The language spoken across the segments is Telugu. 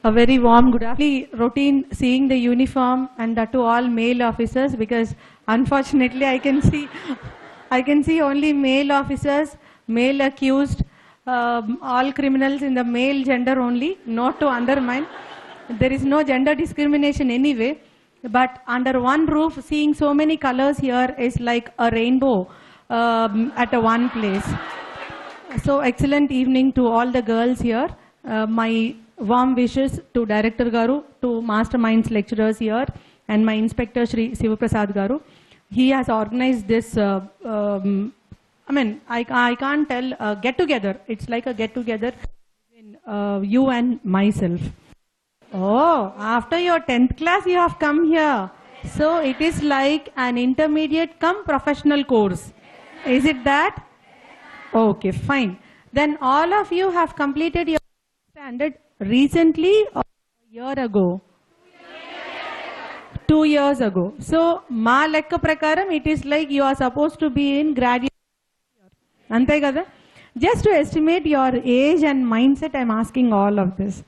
A very warm good afternoon. Routine seeing the uniform and that to all male officers, because unfortunately I can see only male officers, male accused, all criminals in the male gender only, not to undermine. There is no gender discrimination anyway, but under one roof seeing so many colors here is like a rainbow at a one place. So excellent evening to all the girls here. My warm wishes to Director Garu, to Masterminds lecturers here, and my Inspector Shri Sivaprasad Garu. He has organized this, I can't tell, get-together. It's like a get-together between you and myself. Oh, after your 10th class you have come here. So it is like an intermediate come professional course. Is it that? Okay, fine. Then all of you have completed your standard recently or a year ago? 2 years ago. So, ma lekka prakaram, it is like you are supposed to be in graduate year. Ante kada? Just to estimate your age and mindset, I am asking all of this.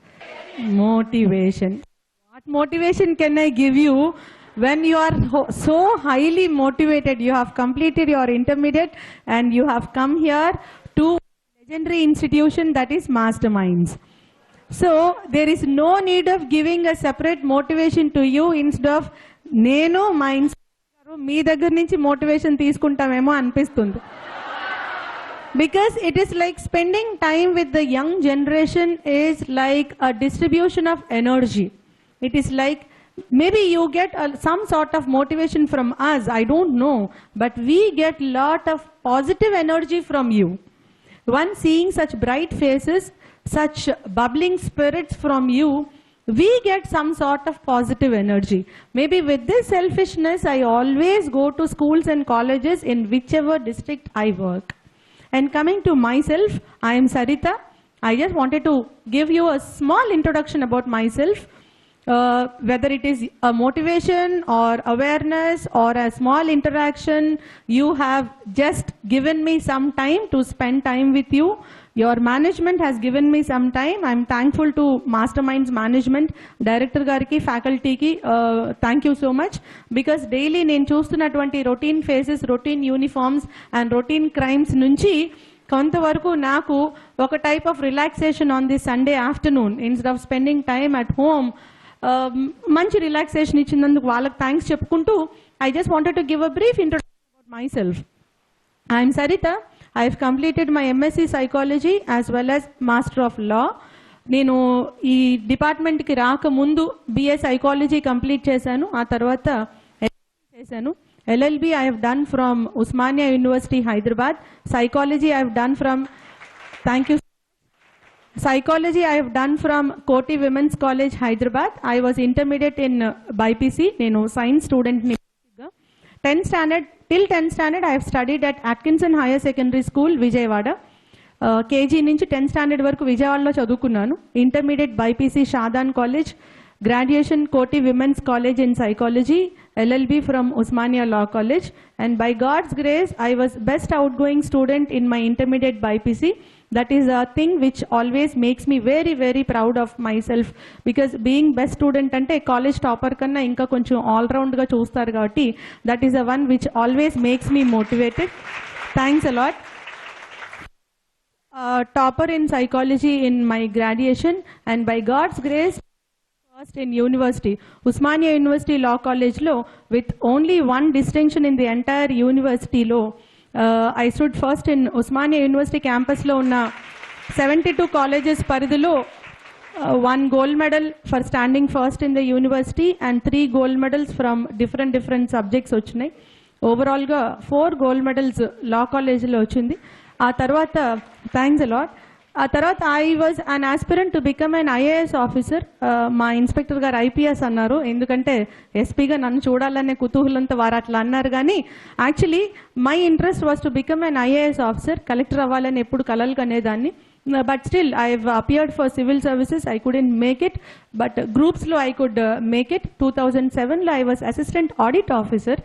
Motivation. What motivation can I give you when you are so highly motivated? You have completed your intermediate and you have come here to legendary institution, that is Masterminds. So there is no need of giving a separate motivation to you instead of nenu my inspector మీ దగ్గర నుంచి మోటివేషన్ తీసుకుంటామేమో అనిపిస్తుంది. Because it is like spending time with the young generation is like a distribution of energy. It is like maybe you get some sort of motivation from us, I don't know, but we get lot of positive energy from you. Once seeing such bright faces, such bubbling spirits from you, we get some sort of positive energy. Maybe with this selfishness, I always go to schools and colleges in whichever district I work. And coming to myself, I am Sarita. I just wanted to give you a small introduction about myself. Whether it is a motivation or awareness or a small interaction, you have just given me some time to spend time with you. Your management has given me some time. I am thankful to Masterminds management, Director Gariki, faculty ki, thank you so much. Because daily నేను చూస్తున్నటువంటి routine faces, routine uniforms and routine crimes నుంచి కొంతవరకు నాకు ఒక type of relaxation on this Sunday afternoon instead of spending time at home. మంచి రిలాక్సేషన్ ఇచ్చినందుకు వాళ్ళకి థ్యాంక్స్ చెప్పుకుంటూ I just wanted to give a brief introduction about myself. I am Sarita. I have completed my MSc Psychology as well as Master of Law. నేను ఈ డిపార్ట్మెంట్కి రాకముందు BA Psychology కంప్లీట్ చేశాను. ఆ తర్వాత చేశాను. LLB I have done from Usmania University, Hyderabad. Psychology I have done from, thank you. Psychology I have done from Koti Women's College, Hyderabad. I was intermediate in BIPC. నేను science student ని. 10th standard till 10th standard I have studied at Atkinson Higher Secondary School, Vijayawada. KG నుంచి 10th standard వరకు విజయవాడలో చదువుకున్నాను. Intermediate BIPC Shadan College, graduation Koti Women's College in Psychology, LLB from Usmania Law College, and by God's grace I was best outgoing student in my intermediate BIPC. That is a thing which always makes me very very proud of myself, because being best student ante college topper kanna inka koncham all round ga chustar kabatti that is the one which always makes me motivated. Thanks a lot. Topper in psychology in my graduation, and by God's grace first in university, Usmania University Law College lo, with only one distinction in the entire university lo. I stood first in Usmania University campus lo unna 72 colleges paridilo, 1 gold medal for standing first in the university and 3 gold medals from different subjects వచ్చున్నాయి. Overall ga 4 gold medals law college lo వచ్చింది. ఆ తర్వాత థ్యాంక్స్ a lot. ఆ తర్వాత I was an aspirant to become an IAS officer. మా ఇన్స్పెక్టర్ గారు IPS అన్నారు, ఎందుకంటే ఎస్పీగా నన్ను చూడాలనే కుతూహలంతో వారు అట్లా అన్నారు. కానీ actually my interest was to become an IAS officer. Collector అవ్వాలని ఎప్పుడు కలలు కనేదాన్ని. But still I have appeared for civil services. I couldn't make it, but groups lo I could make it. 2007 లో I was assistant audit officer.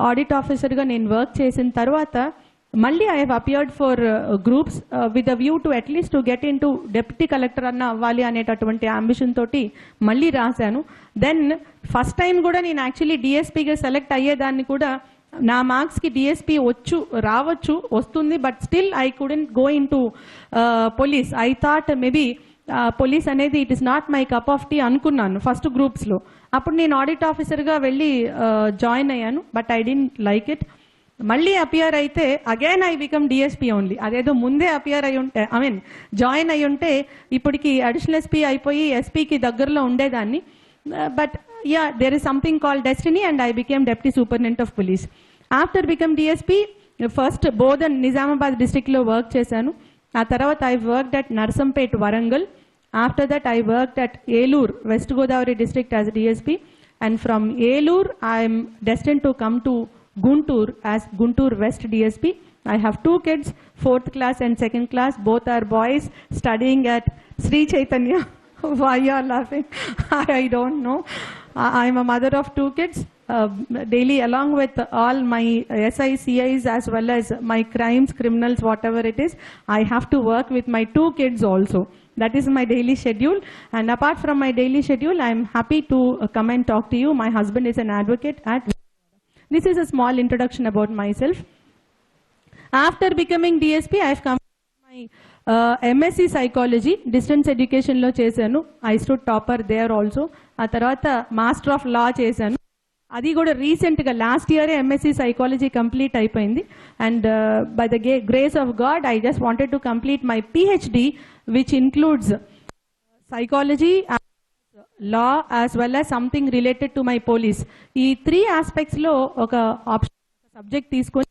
Audit officer గా నేను వర్క్ చేసిన తర్వాత Mali I have appeared for groups with a view to at least to get into deputy collector anna avvali అనేటటువంటి ambition తోటి మళ్ళీ రాశాను. దెన్ ఫస్ట్ టైం కూడా నేను యాక్చువల్లీ డిఎస్పీగా సెలెక్ట్ అయ్యేదాన్ని కూడా నా మార్క్స్కి డిఎస్పీ రావచ్చు వస్తుంది, but still I couldn't go into police. I thought maybe police అనేది it is not my cup of tea అనుకున్నాను ఫస్ట్ గ్రూప్స్లో. అప్పుడు నేను ఆడిట్ ఆఫీసర్గా వెళ్ళి జాయిన్ అయ్యాను, but I didn't like it. మళ్ళీ అపియర్ అయితే again I become DSP only. అదేదో ముందే అపియర్ అయి ఉంటే జాయిన్ అయి ఉంటే ఇప్పటికి అడిషనల్ ఎస్పీ అయిపోయి ఎస్పీకి దగ్గరలో ఉండేదాన్ని. But yeah, there is something called destiny and I became deputy superintendent of police. After become DSP, first Bodhan Nizamabad district lo work chesanu. ఆ తర్వాత I worked at Narsampet Warangal. After that I worked at Elur West Godavari district as DSP, and from Elur I am destined to come to Guntur as Guntur West DSP. I have 2 kids, 4th class and 2nd class. Both are boys studying at Sri Chaitanya. Why you are laughing? I don't know. I am a mother of 2 kids. Daily, along with all my SICIs as well as my crimes, criminals, whatever it is, I have to work with my 2 kids also. That is my daily schedule. And apart from my daily schedule, I am happy to come and talk to you. My husband is an advocate at. This is a small introduction about myself. After becoming DSP, I have come to my MSc Psychology, distance education లో చేశాను. I stood topper there also. ఆ తర్వాత మాస్టర్ ఆఫ్ లా చేశాను. అది కూడా రీసెంట్గా లాస్ట్ ఇయరే ఎంఎస్సీ సైకాలజీ కంప్లీట్ అయిపోయింది. And by the grace of God I just wanted to complete my PhD which includes psychology, law as well as something related to my police. ఈ 3 ఆస్పెక్ట్స్లో ఒక ఆప్షన్ సబ్జెక్ట్ తీసుకొని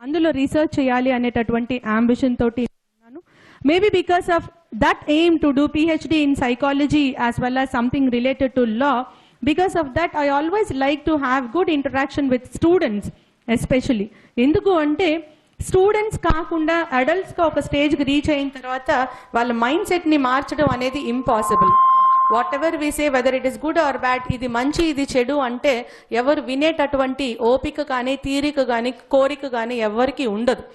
అందులో రీసెర్చ్ చేయాలి అనేటటువంటి అంబిషన్ తోటి ఉన్నాను. Maybe because of that aim to do PhD in psychology as well as something related to law, because of that I always like to have good interaction with students especially. ఎందుకు అంటే స్టూడెంట్స్ కాకుండా అడల్ట్స్గా ఒక స్టేజ్కి రీచ్ అయిన తర్వాత వాళ్ళ మైండ్ సెట్ని మార్చడం అనేది impossible. Whatever we say, whether it is good or bad, ఇది మంచి ఇది చెడు అంటే ఎవరు వినేటటువంటి ఓపిక కానీ తీరిక కానీ కోరిక కానీ ఎవరికి ఉండదు.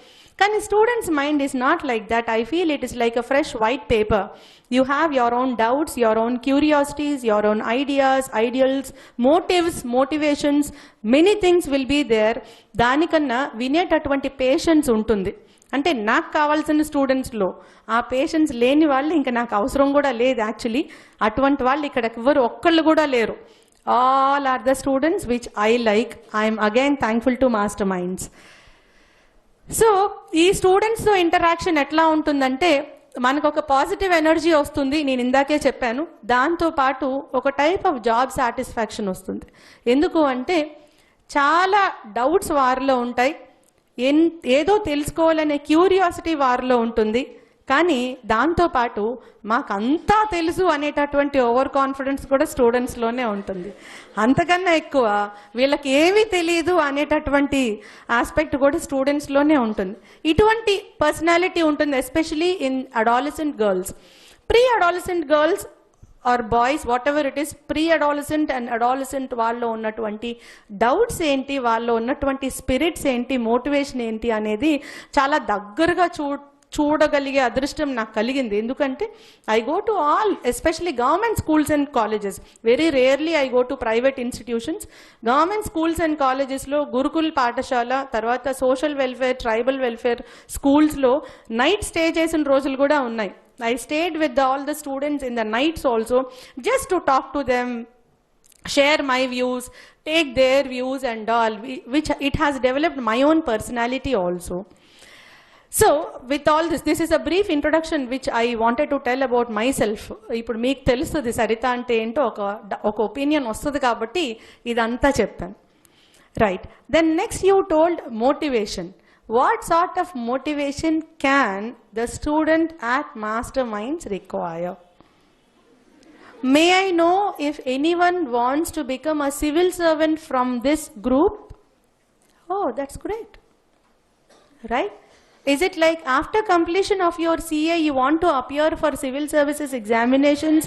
కానీ students mind is not like that. I feel it is like a fresh white paper. You have your own doubts, your own curiosities, your own ideas, ideals, motives, motivations, many things will be there. దానికన్నా వినేటటువంటి పేషెన్స్ ఉంటుంది. అంటే నాకు కావాల్సిన స్టూడెంట్స్లో ఆ పేషెన్స్ లేని వాళ్ళు ఇంకా నాకు అవసరం కూడా లేదు యాక్చువల్లీ. అటువంటి వాళ్ళు ఇక్కడ ఎవరు ఒక్కళ్ళు కూడా లేరు. All are the students which I like. I'm again thankful to Master Minds. So ఈ స్టూడెంట్స్తో ఇంటరాక్షన్ ఎట్లా ఉంటుందంటే మనకు ఒక పాజిటివ్ ఎనర్జీ వస్తుంది, నేను ఇందాకే చెప్పాను. దాంతోపాటు ఒక టైప్ ఆఫ్ జాబ్ సాటిస్ఫాక్షన్ వస్తుంది. ఎందుకు అంటే చాలా డౌట్స్ వారిలో ఉంటాయి, ఏదో తెలుసుకోవాలనే క్యూరియాసిటీ వారిలో ఉంటుంది. కానీ దాంతోపాటు మాకంతా తెలుసు అనేటటువంటి ఓవర్ కాన్ఫిడెన్స్ కూడా స్టూడెంట్స్లోనే ఉంటుంది. అంతకన్నా ఎక్కువ వీళ్ళకి ఏమీ తెలియదు అనేటటువంటి ఆస్పెక్ట్ కూడా స్టూడెంట్స్లోనే ఉంటుంది. ఇటువంటి పర్సనాలిటీ ఉంటుంది especially in adolescent girls. Pre adolescent girls or boys, whatever it is, pre adolescent and adolescent వాళ్ళలో ఉన్నటువంటి డౌట్స్ ఏంటి, వాళ్ళలో ఉన్నటువంటి స్పిరిట్స్ ఏంటి, మోటివేషన్ ఏంటి అనేది చాలా దగ్గరగా చూడగలిగే అదృష్టం నాకు కలిగింది. ఎందుకంటే I go to all especially government schools and colleges. Very rarely I go to private institutions. Government schools and కాలేజెస్లో గురుకుల్ పాఠశాల, తర్వాత సోషల్ వెల్ఫేర్, ట్రైబల్ వెల్ఫేర్ స్కూల్స్లో నైట్ స్టే చేసిన రోజులు కూడా ఉన్నాయి. I stayed with all the students in the nights also, just to talk to them, share my views, take their views and all, which it has developed my own personality also. So with all this, this is a brief introduction which I wanted to tell about myself. ఇప్పుడు మీకు తెలుస్తుంది సరిత అంటే ఏంటో, ఒక ఒపీనియన్ వస్తుంది కాబట్టి ఇదంతా చెప్పాను. Right, then next you told motivation. What sort of motivation can the student at Masterminds require? May I know if anyone wants to become a civil servant from this group? Oh, that's great. Right? Is it like after completion of your CA, you want to appear for civil services examinations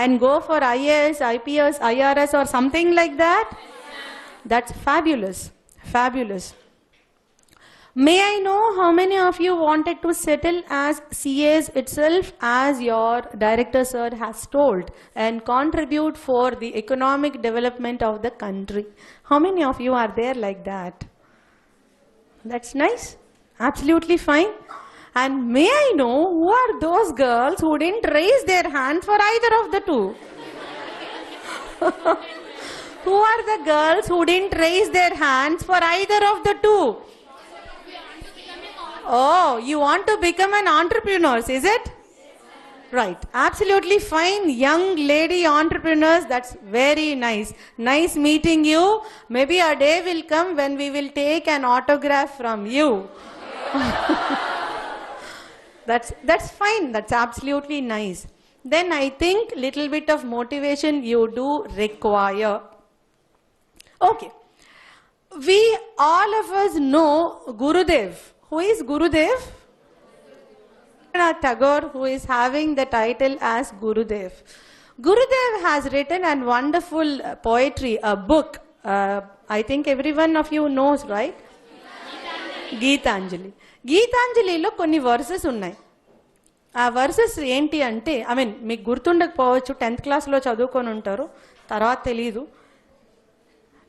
and go for IAS, IPS, IRS or something like that? That's fabulous. Fabulous. May I know how many of you wanted to settle as CAs itself, as your director sir has told, and contribute for the economic development of the country? How many of you are there like that? That's nice. Absolutely fine. And may I know who are those girls who didn't raise their hand for either of the two? Who are the girls who didn't raise their hands for either of the two? Oh, you want to become an entrepreneur, is it? Right. Absolutely fine. Young lady entrepreneurs, that's very nice. Nice meeting you. Maybe a day will come when we will take an autograph from you. That's fine. That's absolutely nice. Then I think little bit of motivation you do require. Okay. We all of us know Gurudev. Who is Gurudev? Rabindranath Tagore, who is having the title as Gurudev. Gurudev has written a wonderful poetry, a book. I think every one of you knows, right? Geetanjali. గీతాంజలిలో కొన్ని వర్సెస్ ఉన్నాయి. ఆ వర్సెస్ ఏంటి అంటే, మీకు గుర్తుండకపోవచ్చు, 10th క్లాస్లో చదువుకొని ఉంటారు, తర్వాత తెలీదు.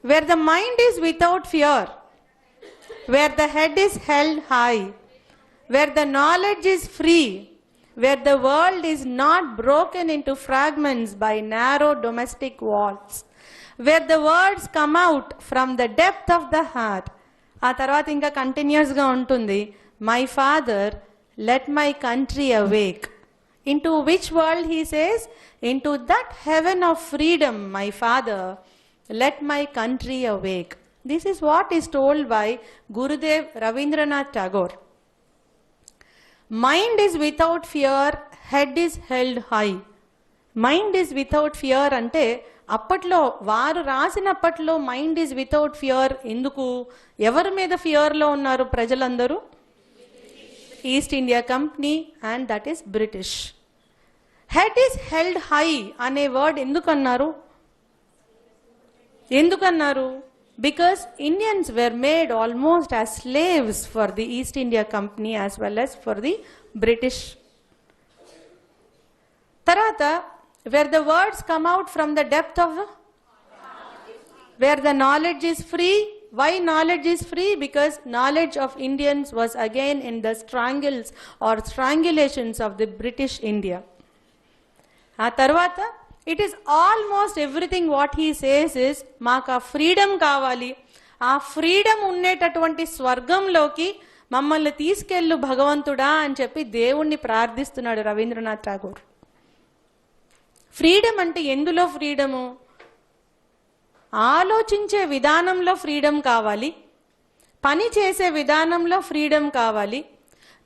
Where the mind is without fear, where the head is held high, where the knowledge is free, where the world is not broken into fragments by narrow domestic walls, where the words come out from the depth of the heart. ఆ తర్వాత ఇంకా కంటిన్యూస్గా ఉంటుంది. My father, let my country awake. Into which world he says? Into that heaven of freedom, my father, let my country awake. This is what is told by Gurudev Rabindranath Tagore. Mind is without fear, head is held high. Mind is without fear అంటే అప్పట్లో వారు రాసినప్పట్లో మైండ్ ఈజ్ వితౌట్ ఫియర్. ఎందుకు? ఎవరి మీద ఫియర్లో ఉన్నారు ప్రజలందరూ? East India company, and that is British. Head is held high అనే word ఎందుకన్నారు? Because Indians were made almost as slaves for the East India Company as well as for the British. Tarata, where the words come out from the depth of the, where the knowledge is free. Why knowledge is free? Because knowledge of Indians was again in the strangles or strangulations of the British India. A tarvata, it is almost everything what he says is, మాకు ఆ ఫ్రీడమ్ కావాలి, ఆ ఫ్రీడమ్ ఉండేటటువంటి స్వర్గంలోకి మమ్మల్ని తీసుకెళ్ళు భగవంతుడా అని చెప్పి దేవుణ్ణి ప్రార్థిస్తున్నాడు రవీంద్రనాథ్ ఠాగూర్. ఫ్రీడమ్ అంటే ఎందులో ఫ్రీడము? ఆలోచించే విధానంలో ఫ్రీడమ్ కావాలి, పని చేసే విధానంలో ఫ్రీడమ్ కావాలి,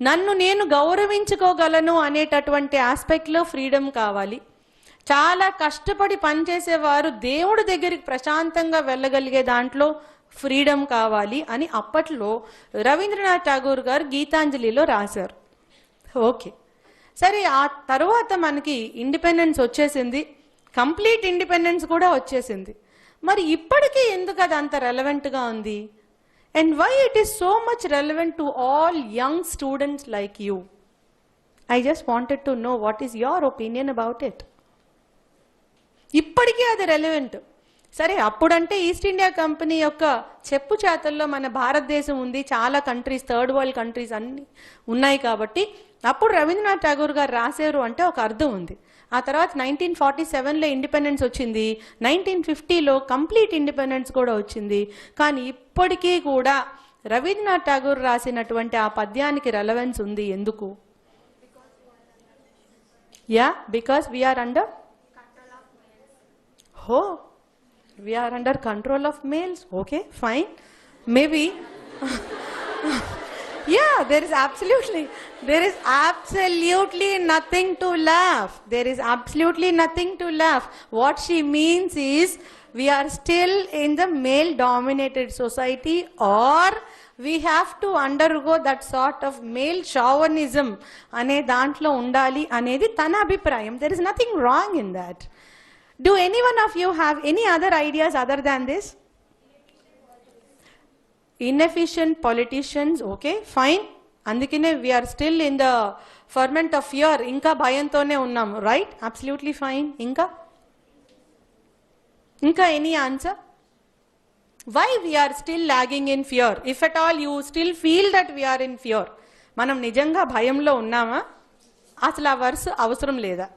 నన్ను నేను గౌరవించుకోగలను అనేటటువంటి ఆస్పెక్ట్లో ఫ్రీడమ్ కావాలి. చాలా కష్టపడి పనిచేసేవారు దేవుడి దగ్గరికి ప్రశాంతంగా వెళ్ళగలిగే దాంట్లో ఫ్రీడమ్ కావాలి అని అప్పట్లో రవీంద్రనాథ్ ఠాగూర్ గారు గీతాంజలిలో రాశారు. ఓకే, సరే, ఆ తర్వాత మనకి ఇండిపెండెన్స్ వచ్చేసింది, కంప్లీట్ ఇండిపెండెన్స్ కూడా వచ్చేసింది. మరి ఇప్పటికీ ఎందుకు అది అంత రెలవెంట్గా ఉంది? And why it is so much relevant to all young students like you? I just wanted to know what is your opinion about it. ఇప్పటికీ అది రెలవెంట్. సరే, అప్పుడంటే ఈస్ట్ ఇండియా కంపెనీ యొక్క చెప్పు చేతల్లో మన భారతదేశం ఉంది, చాలా కంట్రీస్, థర్డ్ వరల్డ్ కంట్రీస్ అన్నీ ఉన్నాయి కాబట్టి అప్పుడు రవీంద్రనాథ్ ఠాగూర్ గారు రాశారు అంటే ఒక అర్థం ఉంది. ఆ తర్వాత 1947లో ఇండిపెండెన్స్ వచ్చింది, 1950లో కంప్లీట్ ఇండిపెండెన్స్ కూడా వచ్చింది. కానీ ఇప్పటికీ కూడా రవీంద్రనాథ్ ఠాగూర్ రాసినటువంటి ఆ పద్యానికి రెలవెన్స్ ఉంది. ఎందుకు? Because we are under we are under control of males. Okay, fine, maybe. Yeah, there is absolutely nothing to laugh. There is absolutely nothing to laugh. What she means is, we are still in the male dominated society, or we have to undergo that sort of male chauvinism ane dantlo undali anedi tana abhiprayam. There is nothing wrong in that. Do any one of you have any other ideas other than this? Inefficient politicians, okay fine, అందుకనే we are still in the ferment of fear, ఇంకా భయంతోనే ఉన్నాము, రైట్, అబ్సల్యూట్లీ ఫైన్. ఇంకా any answer? Why we are still lagging in fear? If at all you still feel that we are in fear, మనం నిజంగా భయంలో ఉన్నామా? అసలు ఆ వర్స్ అవసరం లేదా?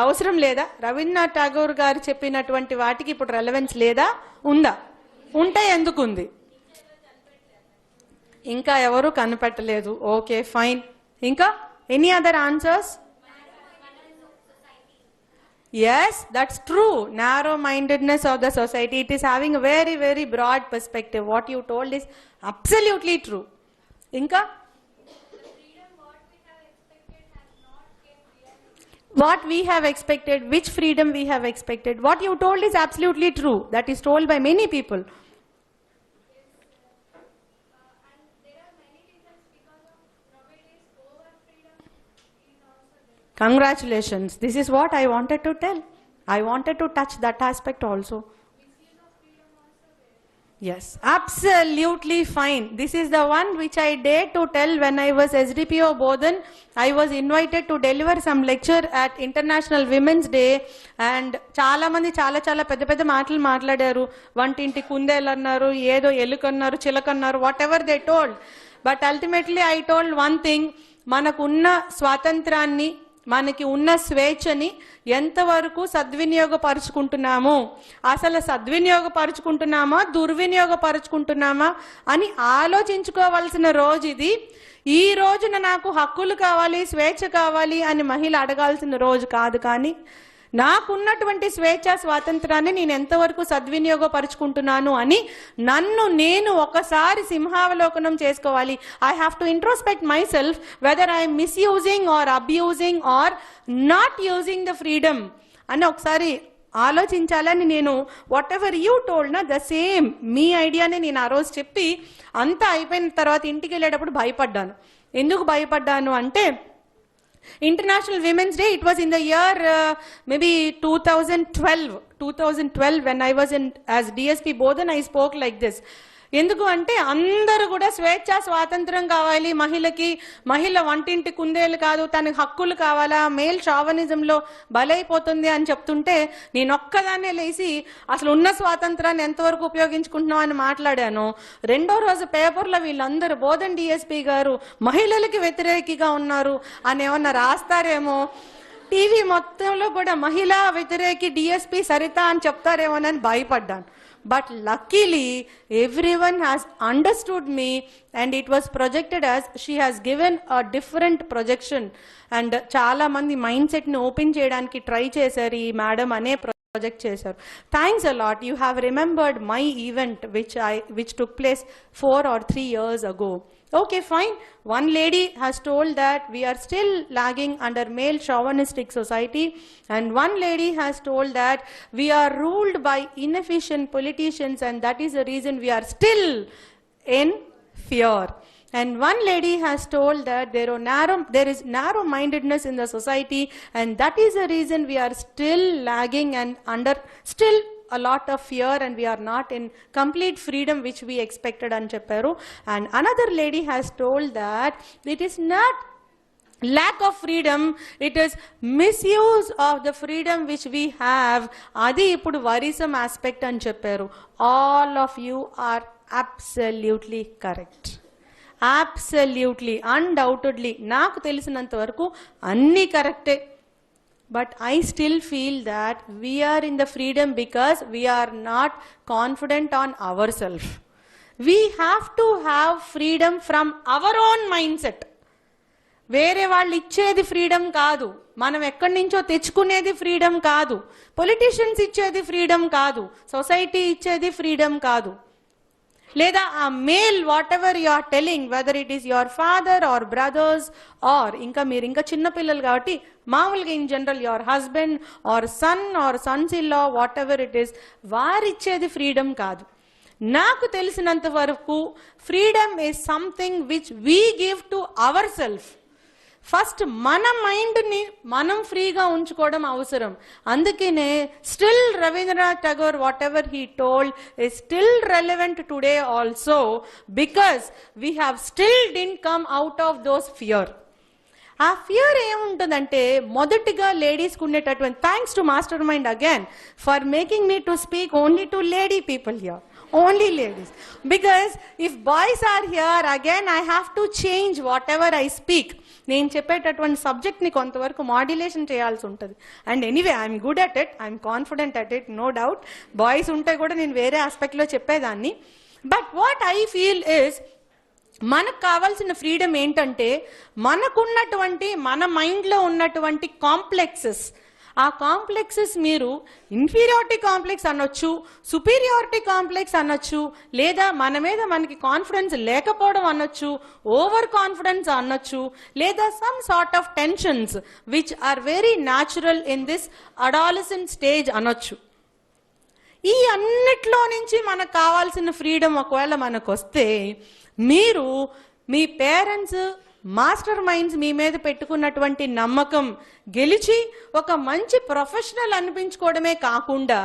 అవసరం లేదా? రవీంద్రనాథ్ ఠాగూర్ గారు చెప్పినటువంటి వాటికి ఇప్పుడు రెలవెన్స్ లేదా? ఉందా? ఉంటే ఎందుకుంది? ఇంకా ఎవరు కనిపెట్టలేదు, ఓకే ఫైన్. ఇంకా any other answers? Yes, that's true. Narrow-mindedness of the society. It is having a very, very broad perspective. What you told is absolutely true. Inka? What we have expected, which freedom we have expected. What you told is absolutely true. That is told by many people. Congratulations. This is what I wanted to tell. I wanted to touch that aspect also. Yes, absolutely fine. This is the one which I dared to tell when I was SDPO Bodhan. I was invited to deliver some lecture at International Women's Day, and చాలా మంది చాలా పెద్ద పెద్ద మాటలు మాట్లాడారు. వంటింటి కుందేలు అన్నారు, ఏదో ఎలుకన్నారు, చిలకన్నారు, whatever they told. But ultimately I told one thing, మనకున్న స్వాతంత్రాన్ని, మనకి ఉన్న స్వేచ్ఛని ఎంతవరకు సద్వినియోగపరుచుకుంటున్నాము, అసలు సద్వినియోగపరుచుకుంటున్నామా దుర్వినియోగపరుచుకుంటున్నామా అని ఆలోచించుకోవాల్సిన రోజు ఇది. ఈ రోజున నాకు హక్కులు కావాలి, స్వేచ్ఛ కావాలి అని మహిళ అడగాల్సిన రోజు కాదు, కానీ నాకున్నటువంటి స్వేచ్ఛ స్వాతంత్రాన్ని నేను ఎంతవరకు సద్వినియోగపరుచుకుంటున్నాను అని నన్ను నేను ఒకసారి సింహావలోకనం చేసుకోవాలి. I have to introspect myself whether I'm misusing or abusing or not using the freedom అని ఒకసారి ఆలోచించాలని నేను వాట్ ఎవర్ యూ టోల్డ్ నా ద సేమ్ మీ ఐడియాని నేను ఆ రోజు చెప్పి అంతా అయిపోయిన తర్వాత ఇంటికి వెళ్ళేటప్పుడు భయపడ్డాను. ఎందుకు భయపడ్డాను అంటే, International Women's Day, it was in the year maybe 2012 when I was in as DSP Bodhan, I spoke like this. ఎందుకు అంటే అందరూ కూడా స్వేచ్ఛ స్వాతంత్రం కావాలి మహిళకి, మహిళ వంటింటి కుందేలు కాదు, తనకి హక్కులు కావాలా, మేల్ షావనిజంలో బలైపోతుంది అని చెప్తుంటే నేను ఒక్కదాన్నే లేచి అసలు ఉన్న స్వాతంత్రాన్ని ఎంతవరకు ఉపయోగించుకుంటున్నాం అని మాట్లాడాను. రెండో రోజు పేపర్లో వీళ్ళందరూ బోధన్ డిఎస్పీ గారు మహిళలకి వ్యతిరేకిగా ఉన్నారు అని ఏమన్నా రాస్తారేమో, టీవీ మొత్తంలో కూడా మహిళా వ్యతిరేకి డిఎస్పీ సరిత అని చెప్తారేమోనని భయపడ్డాను. But luckily, everyone has understood me and it was projected as she has given a different projection. And చాలా మంది మైండ్ సెట్ ని ఓపెన్ చేయడానికి ట్రై చేశారు ఈ మేడం అనే ప్రాజెక్ట్ చేశారు. Thanks a lot. You have remembered my event which took place 4 or 3 years ago. Okay, fine. One lady has told that we are still lagging under male chauvinistic society, and one lady has told that we are ruled by inefficient politicians and that is the reason we are still in fear. And one lady has told that there is narrow-mindedness in the society and that is the reason we are still lagging and under still a lot of fear and we are not in complete freedom which we expected అని చెప్పారు. And another lady has told that it is not lack of freedom, it is misuse of the freedom which we have. అది ఇప్పుడు worrisome aspect అని చెప్పారు. All of you are absolutely correct. Absolutely, undoubtedly. నాకు తెలిసినంత వరకు అన్నీ కరెక్టే. But I still feel that we are in the freedom because we are not confident on ourselves. We have to have freedom from our own mindset. వేరే వాళ్ళు ఇచ్చేది ఫ్రీడమ్ కాదు, మనం ఎక్కడి నుంచో తెచ్చుకునేది ఫ్రీడమ్ కాదు, పొలిటీషియన్స్ ఇచ్చేది ఫ్రీడమ్ కాదు, సొసైటీ ఇచ్చేది ఫ్రీడమ్ కాదు, లేదా ఆ male whatever you are telling whether it is your father or brothers or ఇంకా మీరు ఇంకా చిన్నపిల్లలు కాబట్టి మామూలుగా in general your husband or sons in law whatever it is, వారిచ్చేది ఫ్రీడమ్ కాదు. నాకు తెలిసినంత వరకు freedom is something which we give to our self. First మన మైండ్ని మనం ఫ్రీగా ఉంచుకోవడం అవసరం. అందుకనే still Rabindranath Tagore whatever he told is still relevant today also, because we have still did come out of those fear. ఆ ఫియర్ ఏముంటుందంటే మొదటిగా లేడీస్కి ఉండేటటువంటి, thanks to Master Mind again for making me to speak only to lady people here, only ladies, because if boys are here again I have to change whatever I speak. నేను చెప్పేటటువంటి సబ్జెక్ట్ని కొంతవరకు మాడ్యులేషన్ చేయాల్సి ఉంటుంది. And anyway I'm good at it, I'm confident at it, no doubt. Boys ఉంటే కూడా నేను వేరే ఆస్పెక్ట్లో చెప్పేదాన్ని. But what I feel is, మనకు కావాల్సిన ఫ్రీడమ్ ఏంటంటే మనకున్నటువంటి మన మైండ్లో ఉన్నటువంటి కాంప్లెక్సెస్, ఆ కాంప్లెక్సెస్ మీరు ఇన్ఫీరియారిటీ కాంప్లెక్స్ అనొచ్చు, సుపీరియారిటీ కాంప్లెక్స్ అనొచ్చు, లేదా మన మీద మనకి కాన్ఫిడెన్స్ లేకపోవడం అనొచ్చు, ఓవర్ కాన్ఫిడెన్స్ అనొచ్చు, లేదా some sort of tensions which are very natural in this adolescent stage అనొచ్చు. ఈ అన్నిట్లో నుంచి మనకు కావాల్సిన ఫ్రీడమ్ ఒకవేళ మనకు వస్తే, మీరు మీ పేరెంట్స్ మాస్టర్ మైండ్స్ మీ మీద పెట్టుకున్నటువంటి నమ్మకం గెలిచి ఒక మంచి ప్రొఫెషనల్ అనిపించుకోవడమే కాకుండా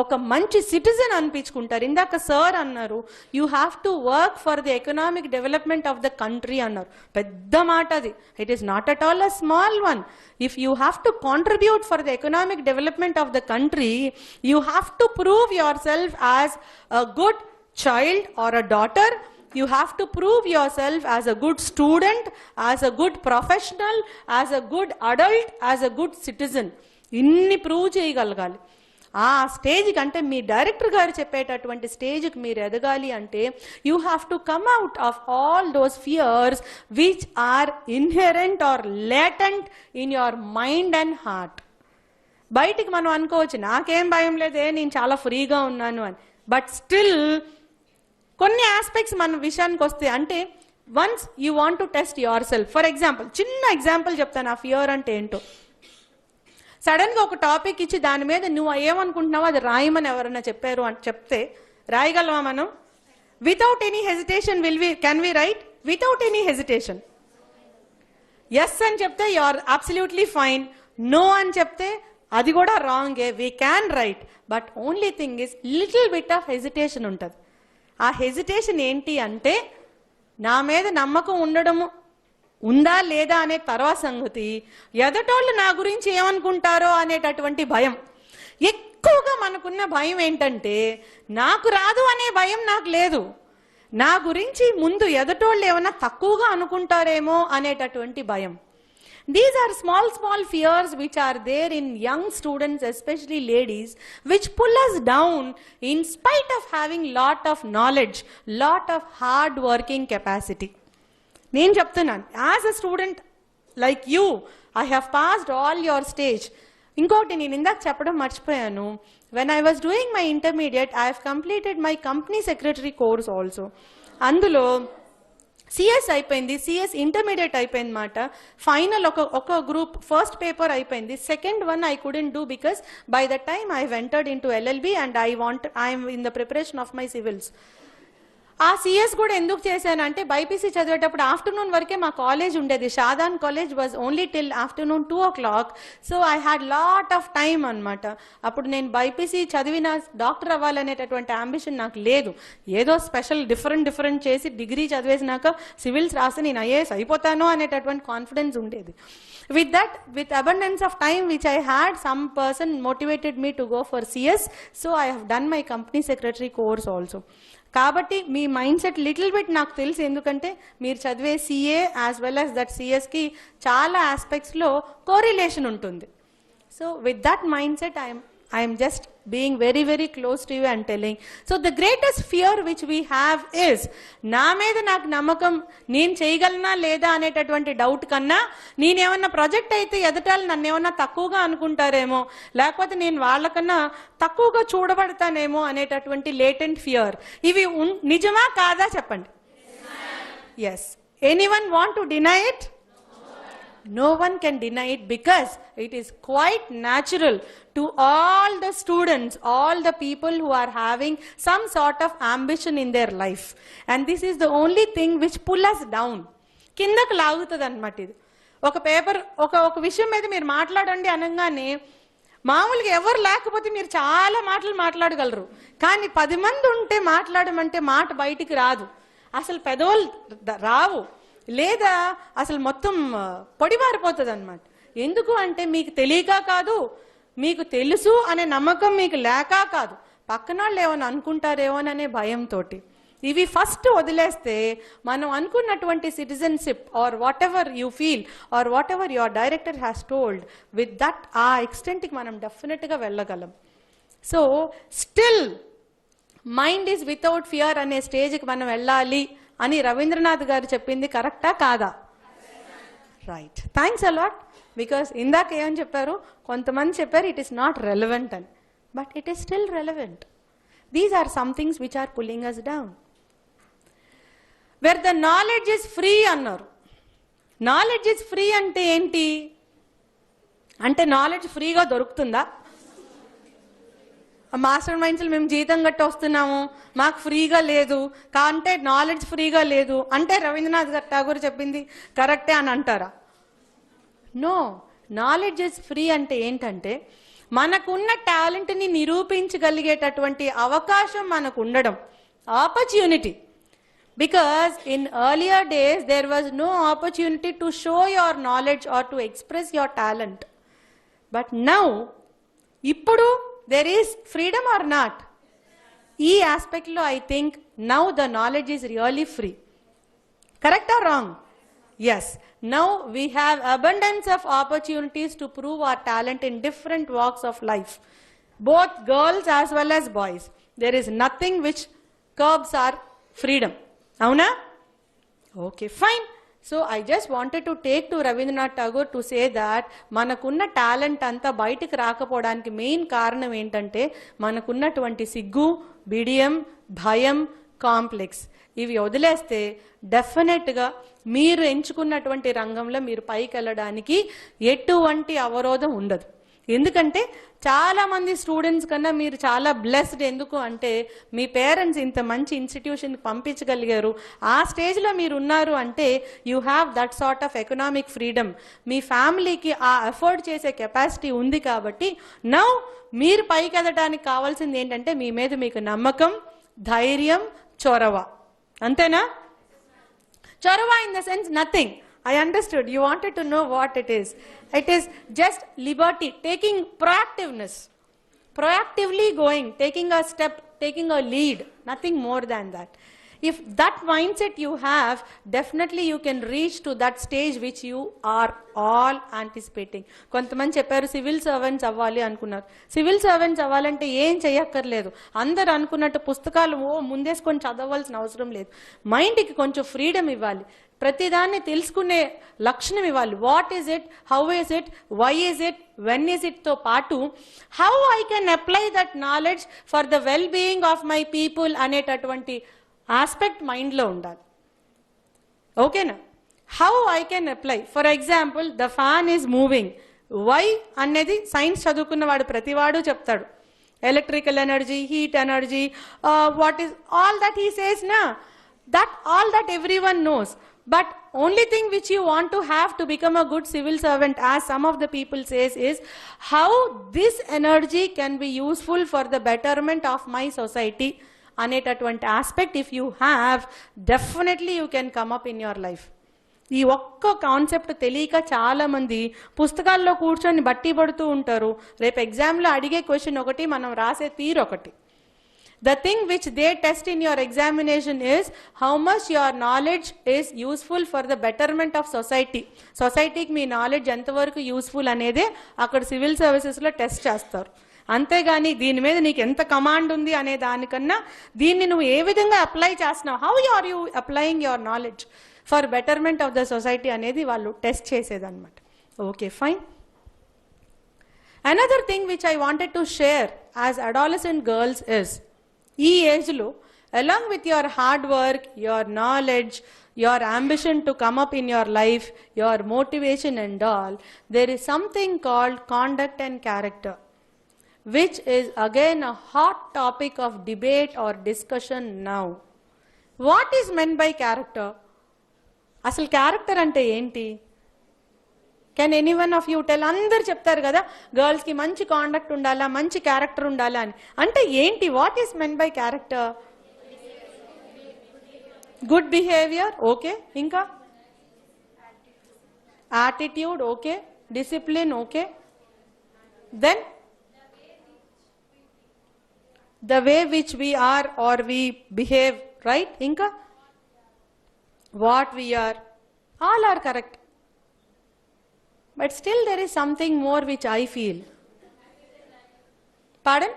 ఒక మంచి సిటిజన్ అనిపించుకుంటారు. ఇందాక సార్ అన్నారు, you have to work for the economic development of the country అన్నారు. పెద్ద మాట అది. It is not at all a small one. If you have to contribute for the economic development of the country, you have to prove your self as a good child or a daughter. You have to prove yourself as a good student, as a good professional, as a good adult, as a good citizen. ఇన్ని ప్రూవ్ చేయగలగాలి. ఆ స్టేజ్కి అంటే మీ డైరెక్టర్ గారు చెప్పేటటువంటి స్టేజ్కి మీరు ఎదగాలి అంటే you have to come out of all those fears which are inherent or latent in your mind and heart. బయటికి మనం అనుకోవచ్చు నాకేం భయం లేదే, నేను చాలా ఫ్రీగా ఉన్నాను అని. బట్ స్టిల్ కొన్ని ఆస్పెక్ట్స్ మన విషయానికి వస్తే, అంటే once you want to test your self. For example, చిన్న ఎగ్జాంపుల్ చెప్తాను ఆ ఫియర్ అంటే ఏంటో. సడన్గా ఒక టాపిక్ ఇచ్చి దాని మీద నువ్వు ఏమనుకుంటున్నావో అది రాయమని ఎవరైనా చెప్పారు అని చెప్తే రాయగలవా మనం? Without any hesitation can we write? Without any hesitation. Yes అని చెప్తే you are absolutely fine, no అని చెప్తే అది కూడా రాంగే. We can write, but only thing is little bit of hesitation ఉంటుంది. ఆ హెజిటేషన్ ఏంటి అంటే నా మీద నమ్మకం ఉండడము ఉందా లేదా అనే తర్వాత సంగతి, ఎదటోళ్ళు నా గురించి ఏమనుకుంటారో అనేటటువంటి భయం. ఎక్కువగా మనకున్న భయం ఏంటంటే నాకు రాదు అనే భయం నాకు లేదు, నా గురించి ముందు ఎదటోళ్ళు ఏమన్నా తక్కువగా అనుకుంటారేమో అనేటటువంటి భయం. These are small fears which are there in young students, especially ladies, which pull us down in spite of having lot of knowledge, lot of hard working capacity. నేను చెప్తున్నాను, as a student like you, I have passed all your stage. ఇంకోటి నేను ఇందాక చెప్పడం మర్చిపోయాను. When I was doing my intermediate, I have completed my company secretary course also. అందులో సిఎస్ అయిపోయింది, సిఎస్ ఇంటర్మీడియట్ అయిపోయింది మాట. ఫైనల్ ఒక గ్రూప్ ఫస్ట్ పేపర్ అయిపోయింది. Second one I couldn't do because by the time I entered in to LLB and I'm in the preparation of my civils. ఆ సిఎస్ కూడా ఎందుకు చేశానంటే బైపీసీ చదివేటప్పుడు ఆఫ్టర్నూన్ వరకే మా కాలేజ్ ఉండేది. Shadan college was only till afternoon 2 o'clock. So I had lot of time అనమాట. అప్పుడు నేను బైపీసీ చదివిన డాక్టర్ అవ్వాలనేటటువంటి అంబిషన్ నాకు లేదు. ఏదో స్పెషల్ డిఫరెంట్ చేసి డిగ్రీ చదివేసినాక సివిల్స్ రాసి నేను ఐఏఎస్ అయిపోతాను అనేటటువంటి కాన్ఫిడెన్స్ ఉండేది. with abundance of time which I had, some person motivated me to go for CS. So I have done my company secretary course also. కాబట్టి మీ మైండ్ సెట్ లిటిల్ బిట్ నాకు తెలుసు, ఎందుకంటే మీరు చదివే CA as well as that సిఎస్కి చాలా ఆస్పెక్ట్స్లో కోరిలేషన్ ఉంటుంది. So with that mindset I'm just being very close to you and telling. So the greatest fear which we have is, నా మీద నాకు నమ్మకం నేను చేయగలనా లేదా అనేటటువంటి డౌట్ కన్నా, నేనేమన్నా ప్రాజెక్ట్ అయితే ఎదటాలు నన్ను ఏమన్నా తక్కువగా అనుకుంటారేమో, లేకపోతే నేను వాళ్ళకన్నా తక్కువగా చూడబడతానేమో అనేటటువంటి లేటెంట్ ఫియర్. ఇవి నిజమా కాదా చెప్పండి? Yes. Anyone want to deny it? No one can deny it, because it is quite natural to all the students, all the people who are having some sort of ambition in their life. And this is the only thing which pull us down. కిందకు లాగుతుంది అన్నమాట ఇది. ఒక పేపర్ ఒక విషయం మీద మీరు మాట్లాడండి అనగానే మామూలుగా ఎవరు లేకపోతే మీరు చాలా మాటలు మాట్లాడగలరు, కానీ 10 మంది ఉంటే మాట్లాడమంటే మాట బయటికి రాదు, అసలు పెదవులు రావు, లేదా అసలు మొత్తం పొడిబారిపోతుంది అనమాట. ఎందుకు అంటే మీకు తెలియక కాదు, మీకు తెలుసు అనే నమ్మకం మీకు లేక కాదు, పక్కన వాళ్ళు ఏమని అనుకుంటారేమోననే భయంతో. ఇవి ఫస్ట్ వదిలేస్తే మనం అనుకున్నటువంటి citizenship or whatever you feel or whatever your director has told with that ఆ ఎక్స్టెంట్కి మనం డెఫినెట్గా వెళ్ళగలం. So still mind is without fear అనే స్టేజ్కి మనం వెళ్ళాలి అని రవీంద్రనాథ్ గారు చెప్పింది కరెక్టా కాదా? Right, thanks a lot. బికాస్ ఇందాక ఏమని చెప్పారు, కొంతమంది చెప్పారు ఇట్ ఈస్ నాట్ రెలవెంట్ అని, but it is still relevant. These are some things which are pulling us down. Where the knowledge is free అన్నారు. నాలెడ్జ్ ఇస్ ఫ్రీ అంటే ఏంటి అంటే నాలెడ్జ్ ఫ్రీగా దొరుకుతుందా? మాస్టర్ మైండ్స్లో మేము జీతం కట్టి వస్తున్నాము, మాకు ఫ్రీగా లేదు అంటే నాలెడ్జ్ ఫ్రీగా లేదు అంటే రవీంద్రనాథ్ ఠాగూర్ చెప్పింది కరెక్టే అని అంటారా? నో, నాలెడ్జ్ ఇస్ ఫ్రీ అంటే ఏంటంటే మనకున్న టాలెంట్ని నిరూపించగలిగేటటువంటి అవకాశం మనకు ఉండడం, opportunity. Because in earlier days there was no opportunity to show your knowledge or to express your talent. But now, ippudu there is freedom or not? Ee aspect lo I think now the knowledge is really free. Correct or wrong? Yes. Now we have abundance of opportunities to prove our talent in different walks of life. Both girls as well as boys. There is nothing which curbs our freedom. Avuna? Okay, fine. So I just wanted to take to Rabindranath Tagore to say that manakunna talent anta bayitiki raakapodaniki main karanam entante manakunnatuvanti siggu, bidiyam, bhayam, complex ఇవి వదిలేస్తే డెఫినెట్గా మీరు ఎంచుకున్నటువంటి రంగంలో మీరు పైకి వెళ్ళడానికి ఎటువంటి అవరోధం ఉండదు. ఎందుకంటే చాలామంది స్టూడెంట్స్ కన్నా మీరు చాలా బ్లెస్డ్. ఎందుకు అంటే మీ పేరెంట్స్ ఇంత మంచి ఇన్స్టిట్యూషన్కి పంపించగలిగారు. ఆ స్టేజ్లో మీరు ఉన్నారు అంటే you have that sort of economic freedom. మీ ఫ్యామిలీకి ఆ అఫోర్డ్ చేసే కెపాసిటీ ఉంది. కాబట్టి నౌ మీరు పైకి ఎదడానికి కావాల్సింది ఏంటంటే మీ మీద మీకు నమ్మకం, ధైర్యం, చొరవ. అంతేనా? చొరవ in the sense nothing. I understood. You wanted to know what it is. It is just liberty, taking proactiveness, proactively going, taking a step, taking a lead, nothing more than that. If that mindset you have, definitely you can reach to that stage which you are all anticipating. కొంతమంది చెప్పారు సివిల్ సర్వెంట్స్ అవ్వాలి అనుకున్నారు. సివిల్ సర్వెంట్స్ అవ్వాలంటే ఏం చేయక్కర్లేదు. అందరు అనుకున్నట్టు పుస్తకాలు ముందేసుకొని చదవాల్సిన అవసరం లేదు. మైండ్కి కొంచెం ఫ్రీడమ్ ఇవ్వాలి. ప్రతిదాన్ని తెలుసుకునే లక్షణం ఇవ్వాలి. What is it, how is it, why is it, when is it తో పాటు how I can apply that knowledge for the well being of my people అనేటటువంటి ఆస్పెక్ట్ మైండ్లో ఉండాలి. ఓకేనా? How I can apply. For example the fan is moving. Why అనేది సైన్స్ చదువుకున్నవాడు ప్రతివాడు చెప్తాడు. Electrical energy, heat energy, what is all that he says నా, that all that everyone knows. But only thing which you want to have to become a good civil servant, as some of the people says, is how this energy can be useful for the betterment of my society. అనేటటువంటి aspect if you have, definitely you can come up in your life. ఈ ఒక్క కాన్సెప్ట్ తెలియక చాలామంది పుస్తకాల్లో కూర్చొని బట్టి పడుతూ ఉంటారు. రేపు ఎగ్జామ్లో అడిగే క్వశ్చన్ ఒకటి, మనం రాసే తీరు ఒకటి. The thing which they test in your examination is how much your knowledge is useful for the betterment of society. సొసైటీకి మీ నాలెడ్జ్ ఎంతవరకు యూస్ఫుల్ అనేదే అక్కడ సివిల్ సర్వీసెస్లో టెస్ట్ చేస్తారు. అంతేగాని దీని మీద నీకు ఎంత కమాండ్ ఉంది అనే దానికన్నా దీన్ని నువ్వు ఏ విధంగా అప్లై చేస్తున్నావు, how are you applying your knowledge for betterment of the society అనేది వాళ్ళు టెస్ట్ చేసేదన్నమాట. Okay, fine. Another thing which I wanted to share as adolescent girls is, ఈ ఏజ్లో along with your hard work, your knowledge, your ambition to come up in your life, your motivation and all, there is something called conduct and character, which is again a hot topic of debate or discussion now. What is meant by character? అసలు క్యారెక్టర్ అంటే ఏంటి? Can any one of you tell? అందరు చెప్తారు కదా గర్ల్స్కి మంచి కాండక్ట్ ఉండాలా, మంచి క్యారెక్టర్ ఉండాలా అని. అంటే ఏంటి, what is meant by character? Good behaviour, okay. ఇంకా attitude, okay. Discipline, okay. Then the way which we are or we behave, right? Inka what we are, all are correct, but still there is something more which I feel. Pardon?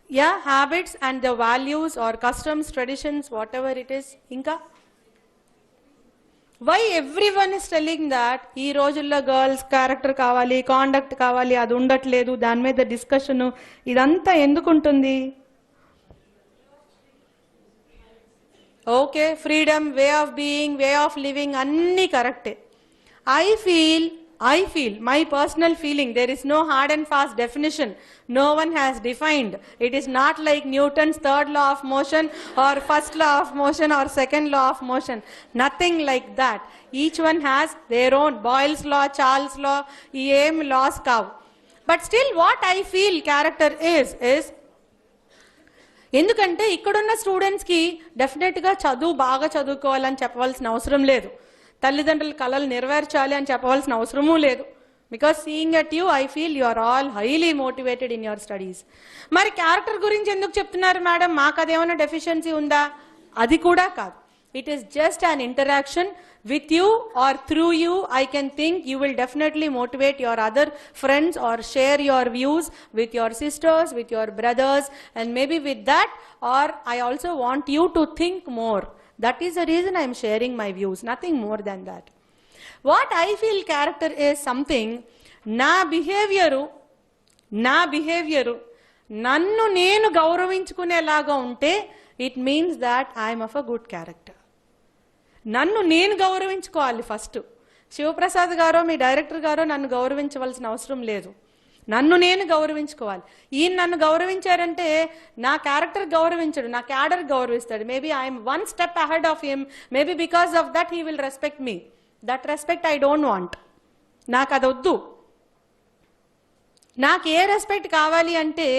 Yeah, habits and the values or customs, traditions, whatever it is. Inka why everyone is telling that ఈ రోజుల్లో గర్ల్స్ క్యారెక్టర్ కావాలి, కాండక్ట్ కావాలి, అది ఉండట్లేదు, దాని మీద డిస్కషన్, ఇదంతా ఎందుకుంటుంది? Okay, freedom, way of being, way of living అన్నీ కరెక్టే. I feel, my personal feeling, there is no hard and fast definition. No one has defined. It is not like Newton's third law of motion or first law of motion or second law of motion. Nothing like that. Each one has their own. Boyle's law, Charles' law, EM laws kavu. But still what I feel character is ఎందుకంటే ఇక్కడున్న స్టూడెంట్స్కి డెఫినెట్గా బాగా చదువుకోవాలని చెప్పవలసిన అవసరం లేదు, తల్లిదండ్రుల కళలు నెరవేర్చాలి అని చెప్పవలసిన అవసరమూ లేదు. Because seeing at you I feel you are all highly motivated in your studies. మరి క్యారెక్టర్ గురించి ఎందుకు చెప్తున్నారు మేడం, మాకు అదేమైనా డెఫిషియన్సీ ఉందా? అది కూడా కాదు. It is just an interaction with you or through you. I can think you will definitely motivate your other friends or share your views with your sisters, with your brothers, and maybe with that, or I also want you to think more. That is the reason I am sharing my views, nothing more than that. What I feel character is something, నా బిహేవియరు నన్ను నేను గౌరవించుకునేలాగా ఉంటే it means that I am of a good character. నన్ను నేను గౌరవించుకోవాలి ఫస్ట్. శివప్రసాద్ గారో మీ డైరెక్టర్ గారో నన్ను గౌరవించవలసిన అవసరం లేదు, నన్ను నేను గౌరవించుకోవాలి. ఈయన నన్ను గౌరవించారంటే నా క్యారెక్టర్ గౌరవించడు, నా క్యాడర్ గౌరవిస్తాడు. Maybe I'm one step ahead of him, maybe because of that he will respect me. That respect I don't want. నాకు అది వద్దు. నాకు ఏ రెస్పెక్ట్ కావాలి అంటే